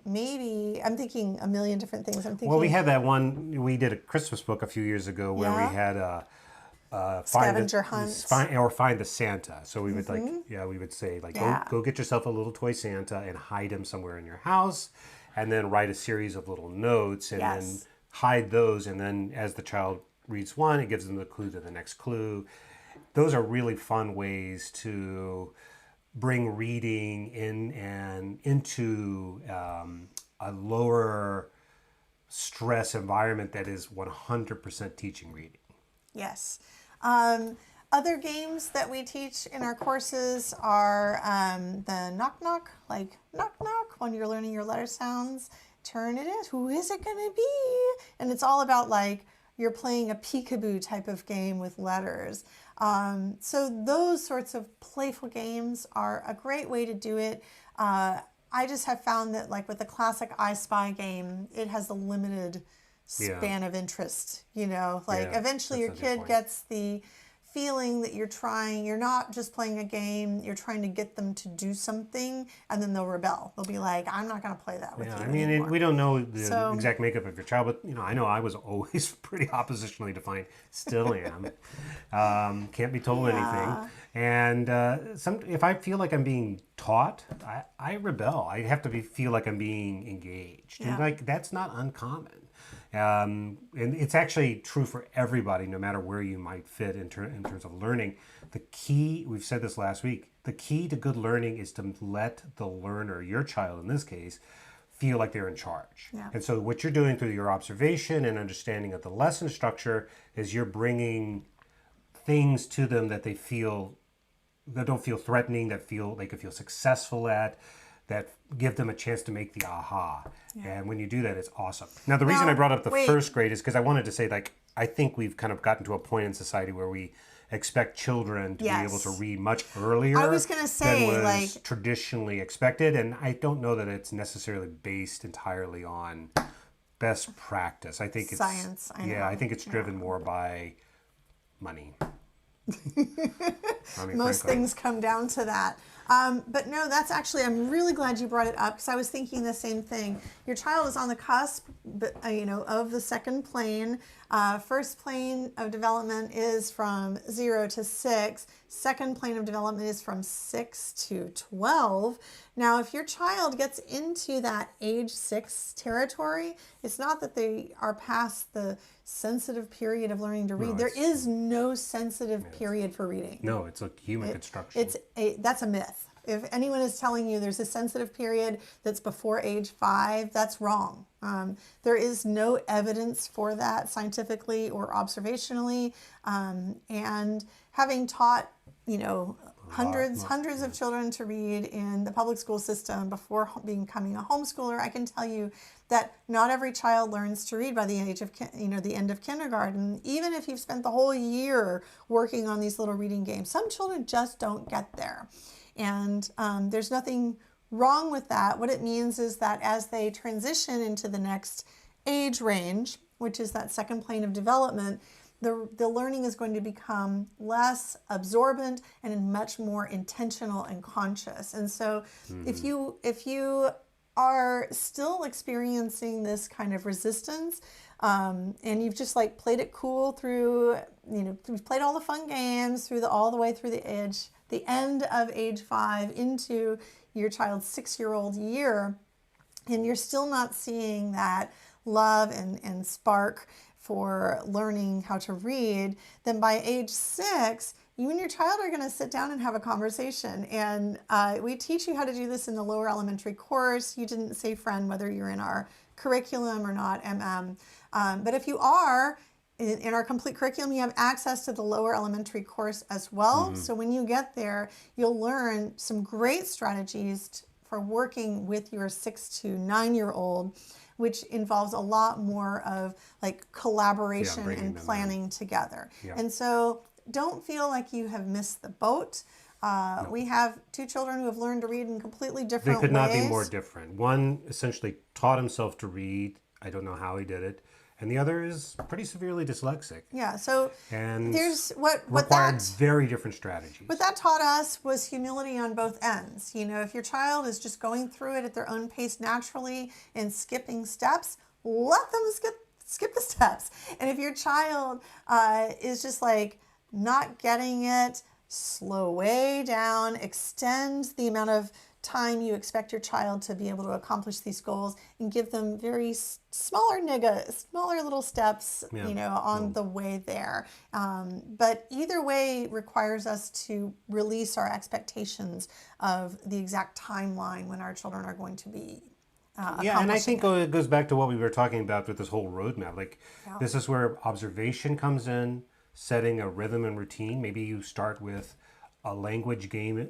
A: Maybe, I'm thinking a million different things. I'm thinking.
B: Well, we had that one, we did a Christmas book a few years ago where we had
A: Scavenger hunts.
B: Find the Santa. So we would we would say like, go get yourself a little toy Santa and hide him somewhere in your house, and then write a series of little notes and then hide those. And then as the child reads one, it gives them the clue to the next clue. Those are really fun ways to bring reading in and into a lower stress environment that is 100% teaching reading.
A: Yes. Other games that we teach in our courses are the knock knock, like knock knock when you're learning your letter sounds. Turn it in. Who is it going to be? And it's all about like you're playing a peekaboo type of game with letters. So those sorts of playful games are a great way to do it. I just have found that like with the classic I Spy game, it has a limited span of interest, like eventually your kid gets the feeling that you're not just playing a game, you're trying to get them to do something, and then they'll rebel. They'll be like, I'm not going to play that with you anymore.
B: We don't know the exact makeup of your child, but I know I was always pretty oppositionally defined, still am. Can't be told anything. And if I feel like I'm being taught, I rebel. I have to feel like I'm being engaged. And like that's not uncommon. And it's actually true for everybody, no matter where you might fit in terms of learning. The key, we've said this last week, the key to good learning is to let the learner, your child in this case, feel like they're in charge. Yeah. And so what you're doing through your observation and understanding of the lesson structure is you're bringing things to them that they don't feel threatening, that they could feel successful at, that give them a chance to make the aha. Yeah. And when you do that, it's awesome. Now, the reason I brought up the first grade is because I wanted to say, like, I think we've kind of gotten to a point in society where we expect children to be able to read much earlier
A: I was gonna say,
B: than was traditionally expected. And I don't know that it's necessarily based entirely on best practice. I think it's
A: science.
B: I think it's driven more by money.
A: Most things come down to that. But no, that's actually, I'm really glad you brought it up because I was thinking the same thing. Your child is on the cusp, of the second plane. First plane of development is from 0 to 6. Second plane of development is from 6 to 12. Now, if your child gets into that age 6 territory, it's not that they are past the sensitive period of learning to read. There is no sensitive period for reading.
B: No, it's a human construction.
A: That's a myth. If anyone is telling you there's a sensitive period that's before age 5, that's wrong. There is no evidence for that scientifically or observationally. And having taught, hundreds of children to read in the public school system before becoming a homeschooler, I can tell you that not every child learns to read by the age of, the end of kindergarten, even if you've spent the whole year working on these little reading games. Some children just don't get there. And there's nothing wrong with that. What it means is that as they transition into the next age range, which is that second plane of development, the learning is going to become less absorbent and much more intentional and conscious. And so if you are still experiencing this kind of resistance, and you've just like played it cool through, you've played all the fun games all the way through the end of age 5 into your child's 6-year-old year, and you're still not seeing that love and spark for learning how to read, then by age 6, you and your child are going to sit down and have a conversation. And we teach you how to do this in the lower elementary course. You didn't say, friend, whether you're in our curriculum or not, but if you are, in our complete curriculum, you have access to the lower elementary course as well. So when you get there, you'll learn some great strategies for working with your 6 to 9-year-old, which involves a lot more of like collaboration
B: bringing
A: and
B: them in.
A: planning together.
B: Yeah.
A: And so don't feel like you have missed the boat. We have 2 children who have learned to read in completely
B: They
A: different
B: could not be
A: ways.
B: more different. One essentially taught himself to read. I don't know how he did it. And the other is pretty severely dyslexic.
A: Yeah, so
B: And
A: there's what
B: required
A: that
B: very different strategies.
A: what that taught us was humility on both ends. You know, if your child is just going through it at their own pace naturally and skipping steps, let them skip the steps. And if your child is just like not getting it, slow way down, extend the amount of time you expect your child to be able to accomplish these goals, and give them very smaller little steps,
B: Yeah.
A: you know, on the way there. But either way requires us to release our expectations of the exact timeline when our children are going to be
B: Yeah, and I think
A: accomplishing
B: it goes back to what we were talking about with this whole roadmap. Like, this is where observation comes in, setting a rhythm and routine. Maybe you start with a language game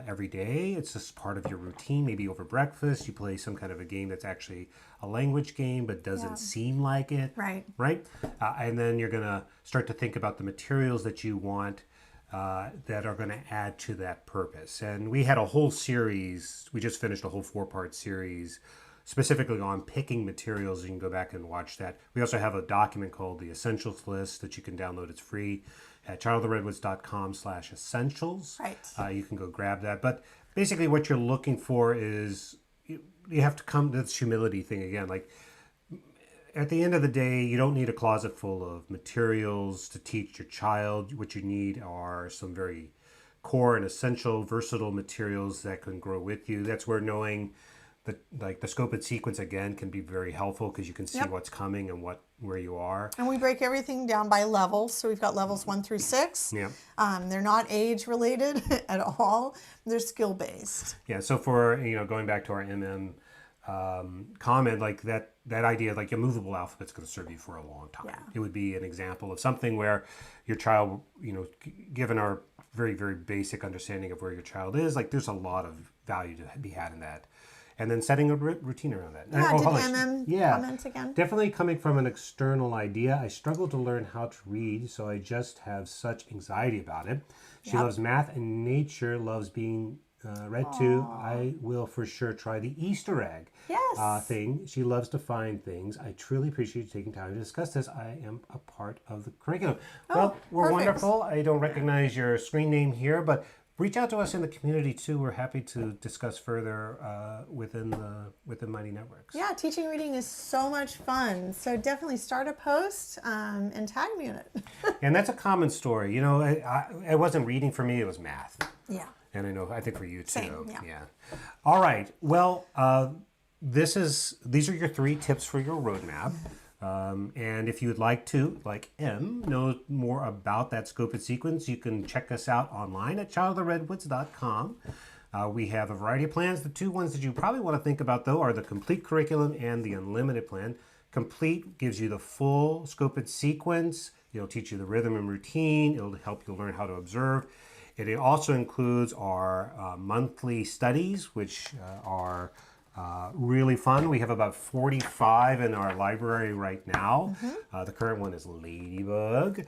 B: every day. It's just part of your routine. Maybe over breakfast, you play some kind of a game that's actually a language game, but doesn't seem like it.
A: Right.
B: Right? And then you're going to start to think about the materials that you want that are going to add to that purpose. And we had a whole series, we just finished a whole 4-part series specifically on picking materials. You can go back and watch that. We also have a document called the Essentials List that you can download. It's free at childoftheredwoods.com/essentials.
A: Right.
B: You can go grab that. But basically what you're looking for is you have to come to this humility thing again. Like, at the end of the day, you don't need a closet full of materials to teach your child. What you need are some very core and essential, versatile materials that can grow with you. That's where knowing the scope and sequence again can be very helpful, because you can see what's coming and where you are.
A: And we break everything down by levels. So we've got levels 1 through 6.
B: Yeah.
A: They're not age related at all. They're skill based.
B: Yeah. So for going back to our comment, like that idea, like a movable alphabet's going to serve you for a long time.
A: Yeah.
B: It would be an example of something where your child, given our very, very basic understanding of where your child is, like there's a lot of value to be had in that. And then setting a routine around that.
A: Yeah, did comment again?
B: Definitely coming from an external idea. I struggle to learn how to read, so I just have such anxiety about it. She loves math and nature, loves being read to. I will for sure try the Easter egg thing. She loves to find things. I truly appreciate you taking time to discuss this. I am a part of the curriculum. Well, we're wonderful. I don't recognize your screen name here, but reach out to us in the community too. We're happy to discuss further within Mighty Networks.
A: Yeah, teaching reading is so much fun. So definitely start a post and tag me in it.
B: And that's a common story. It wasn't reading for me, it was math.
A: Yeah.
B: And I think for you too.
A: Same, yeah.
B: All right. Well, these are your 3 tips for your roadmap. And if you would like to, like M, know more about that scope and sequence, you can check us out online at childoftheredwoods.com. We have a variety of plans. The 2 ones that you probably want to think about, though, are the complete curriculum and the unlimited plan. Complete gives you the full scope and sequence. It'll teach you the rhythm and routine. It'll help you learn how to observe. It also includes our monthly studies, which are really fun. We have about 45 in our library right now. The current one is Ladybug.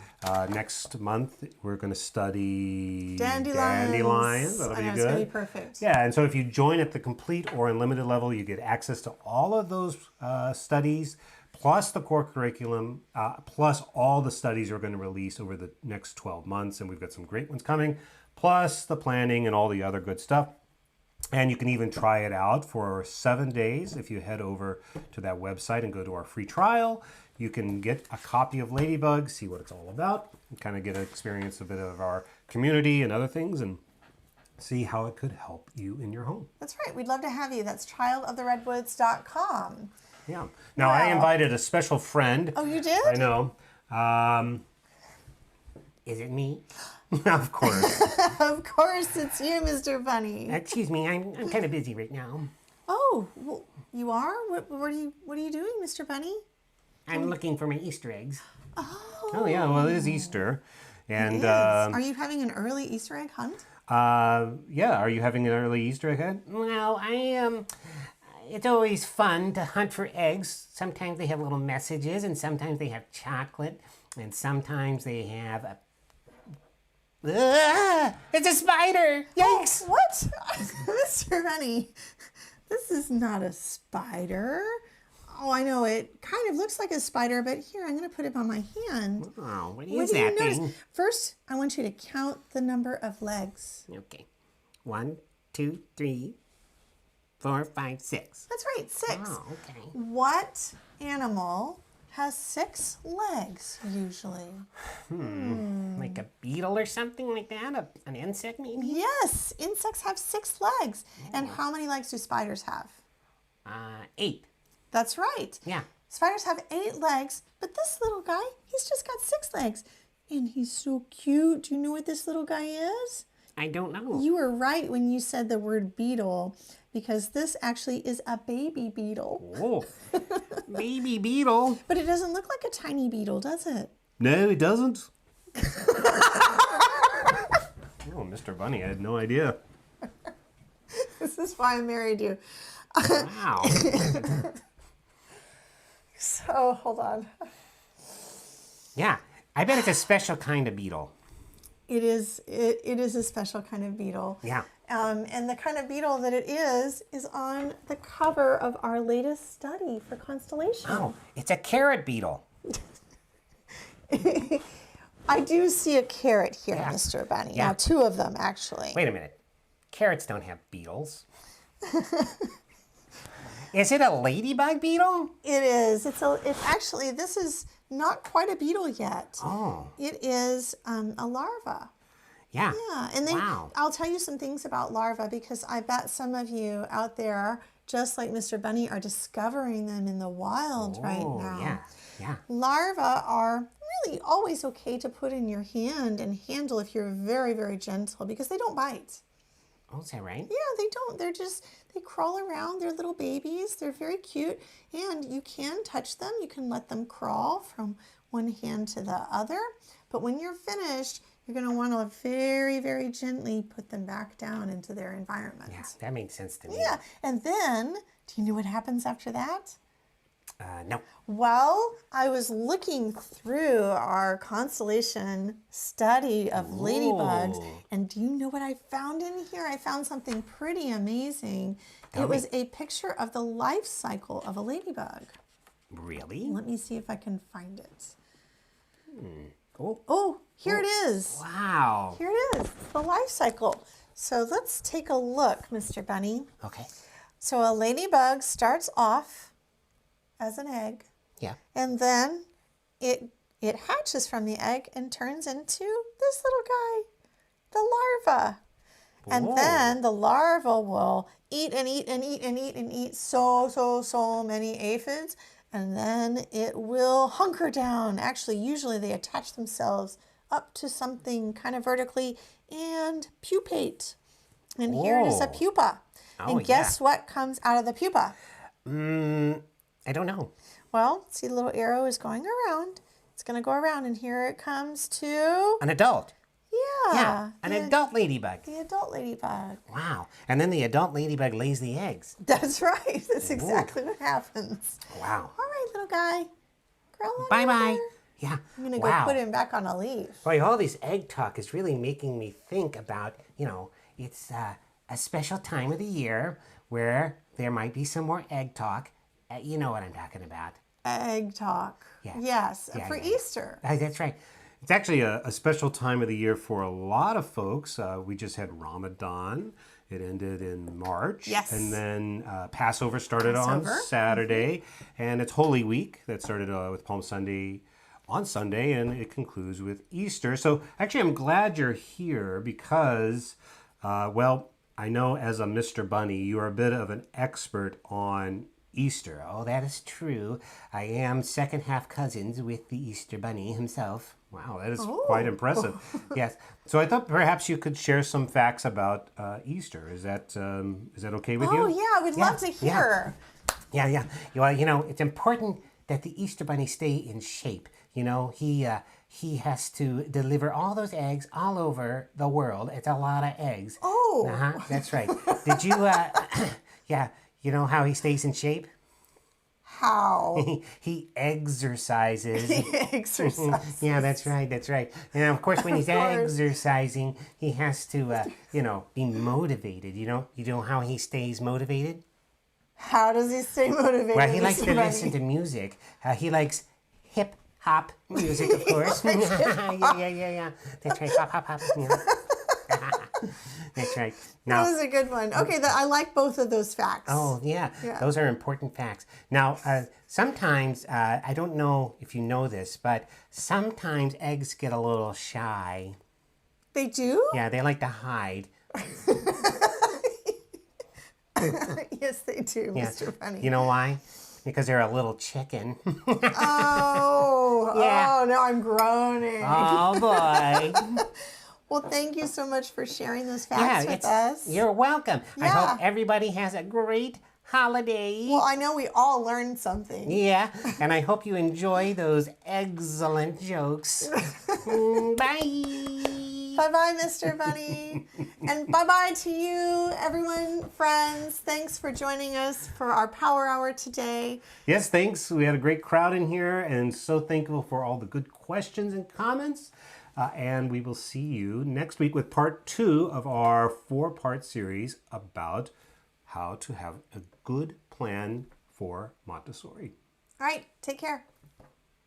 B: Next month, we're going to study Dandelions. That'll be good.
A: It's going to be perfect.
B: Yeah, and so if you join at the complete or unlimited level, you get access to all of those studies, plus the core curriculum, plus all the studies we're going to release over the next 12 months. And we've got some great ones coming, plus the planning and all the other good stuff. And you can even try it out for 7 days. If you head over to that website and go to our free trial, you can get a copy of Ladybug, see what it's all about, and kind of get an experience a bit of our community and other things, and see how it could help you in your home.
A: That's right. We'd love to have you. That's childoftheredwoods.com.
B: Yeah. Now, I invited a special friend.
A: Oh, you did?
B: I know. Is it me? Of course.
A: Of course, it's you, Mr. Bunny.
B: Excuse me, I'm kind of busy right now.
A: Oh, well, you are? What are you doing, Mr. Bunny?
C: I'm looking for my Easter eggs.
A: Oh,
B: Oh, yeah, well, it is Easter. And
A: It is. Are you having an early Easter egg hunt?
B: yeah, are you having an early Easter egg hunt?
C: Well, it's always fun to hunt for eggs. Sometimes they have little messages, and sometimes they have chocolate, and sometimes they have a... it's a spider! Yikes!
A: Oh, what? Mr. Bunny, this is not a spider. Oh, I know, it kind of looks like a spider, but here, I'm going to put it on my hand.
C: Oh, what
A: What
C: is
A: do you
C: that
A: notice?
C: thing?
A: First, I want you to count the number of legs.
C: Okay. 1, 2, 3, 4, 5, 6.
A: That's right, 6.
C: Oh, okay.
A: What animal has 6 legs, usually?
C: Like a beetle or something like that? An insect maybe?
A: Yes, insects have 6 legs. And how many legs do spiders have?
C: 8.
A: That's right.
C: Yeah.
A: Spiders have 8 legs, but this little guy, he's just got 6 legs. And he's so cute. Do you know what this little guy is?
C: I don't know.
A: You were right when you said the word beetle, because this actually is a baby beetle.
C: Oh, baby beetle.
A: But it doesn't look like a tiny beetle, does it?
B: No, it doesn't. Oh, Mr. Bunny, I had no idea.
A: This is why I married you.
C: Wow.
A: So, hold on.
C: Yeah, I bet it's a special kind of beetle.
A: It is a special kind of beetle.
C: Yeah.
A: And the kind of beetle that it is on the cover of our latest study for constellation.
C: Oh, it's a carrot beetle.
A: I do see a carrot here,
C: Yeah.
A: Mr. Bunny.
C: Yeah.
A: Now, 2 of them, actually.
C: Wait a minute. Carrots don't have beetles. Is it a ladybug beetle?
A: It is. It's actually, this is not quite a beetle yet.
C: Oh,
A: It is a larva.
C: yeah.
A: Yeah, and
C: Wow.
A: I'll tell you some things about larvae, because I bet some of you out there, just like Mr. Bunny, are discovering them in the wild right
C: Oh,
A: now.
C: yeah, yeah.
A: Larvae are really always okay to put in your hand and handle if you're very, very gentle, because they don't bite.
C: Oh, is that right?
A: Yeah, they don't. They crawl around. They're little babies. They're very cute. And you can touch them. You can let them crawl from one hand to the other. But when you're finished, you're going to want to very, very gently put them back down into their environment.
C: Yeah, that makes sense to me.
A: Yeah. And then, do you know what happens after that?
C: No.
A: Well, I was looking through our constellation study of ladybugs, and do you know what I found in here? I found something pretty amazing. It was a picture of the life cycle of a ladybug.
C: Really?
A: Let me see if I can find it.
C: Oh,
A: Oh, here it is.
C: wow.
A: Here it is. It's the life cycle. So let's take a look, Mr. Bunny.
C: Okay.
A: So a ladybug starts off as an egg.
C: Yeah.
A: And then it hatches from the egg and turns into this little guy, the larva. And
C: Whoa.
A: then the larva will eat and eat and eat and eat and eat so many aphids. And then it will hunker down. Actually, usually they attach themselves up to something kind of vertically and pupate. And here it is a
C: Whoa.
A: pupa.
C: Oh,
A: And guess what comes out of the pupa?
C: I don't know.
A: Well, see the little arrow is going around. It's going to go around, and here it comes to,
C: An adult.
A: yeah,
C: An
A: the,
C: adult ladybug.
A: the adult ladybug.
C: Wow. And then the adult ladybug lays the eggs.
A: That's right. That's exactly what happens.
C: Wow.
A: All right, little guy. Crawl on
C: Bye-bye.
A: over.
C: Yeah.
A: I'm going to
C: wow.
A: go put him back on a leaf.
C: Boy, all this egg talk is really making me think about, it's a special time of the year where there might be some more egg talk. You know what I'm talking about.
A: Egg talk.
C: Yeah.
A: Yes,
C: Yeah,
A: for
C: yeah.
A: Easter.
C: That's right.
B: It's actually a special time of the year for a lot of folks. We just had Ramadan. It ended in March.
A: Yes.
B: And then Passover started on
A: Passover.
B: Saturday. And it's Holy Week that started with Palm Sunday on Sunday, and it concludes with Easter. So actually, I'm glad you're here because, well, I know as a Mr. Bunny, you are a bit of an expert on Easter.
C: Oh, that is true. I am second half cousins with the Easter Bunny himself.
B: Wow, that is quite impressive. Yes. So I thought perhaps you could share some facts about Easter. Is that okay with you?
A: Oh, yeah, we'd love to hear.
C: Yeah. Well, it's important that the Easter Bunny stay in shape. He he has to deliver all those eggs all over the world. It's a lot of eggs.
A: Oh.
C: Uh-huh, that's right. Did you, yeah, you know how he stays in shape?
A: How?
C: He exercises.
A: Exercise.
C: Yeah, that's right, that's right. And of course, when he's exercising, he has to, be motivated. You know how he stays motivated?
A: How does he stay motivated?
C: Well, he likes
A: Mr.
C: to
A: Bunny?
C: listen to music. He likes hip hop music, of course. Yeah. That's right. Hop, hop, hop. Yeah. That's right. Now,
A: That was a good one. Okay, I like both of those facts.
C: oh yeah, those are important facts. Now, sometimes I don't know if you know this, but sometimes eggs get a little shy.
A: They do?
C: Yeah, they like to hide.
A: Yes, they do,
C: Yeah.
A: Mr. Bunny.
C: You know why? Because they're a little chicken.
A: Oh,
C: Yeah.
A: oh, now I'm groaning.
C: Oh boy.
A: Well, thank you so much for sharing those facts with us.
C: You're welcome. I
A: Yeah.
C: hope everybody has a great holiday.
A: Well, I know we all learned something.
C: Yeah, and I hope you enjoy those excellent jokes. Bye.
A: Bye-bye, Mr. Bunny. And bye-bye to you, everyone, friends. Thanks for joining us for our Power Hour today.
B: Yes, thanks. We had a great crowd in here, and so thankful for all the good questions and comments. And we will see you next week with part 2 of our 4-part series about how to have a good plan for Montessori.
A: All right, take care.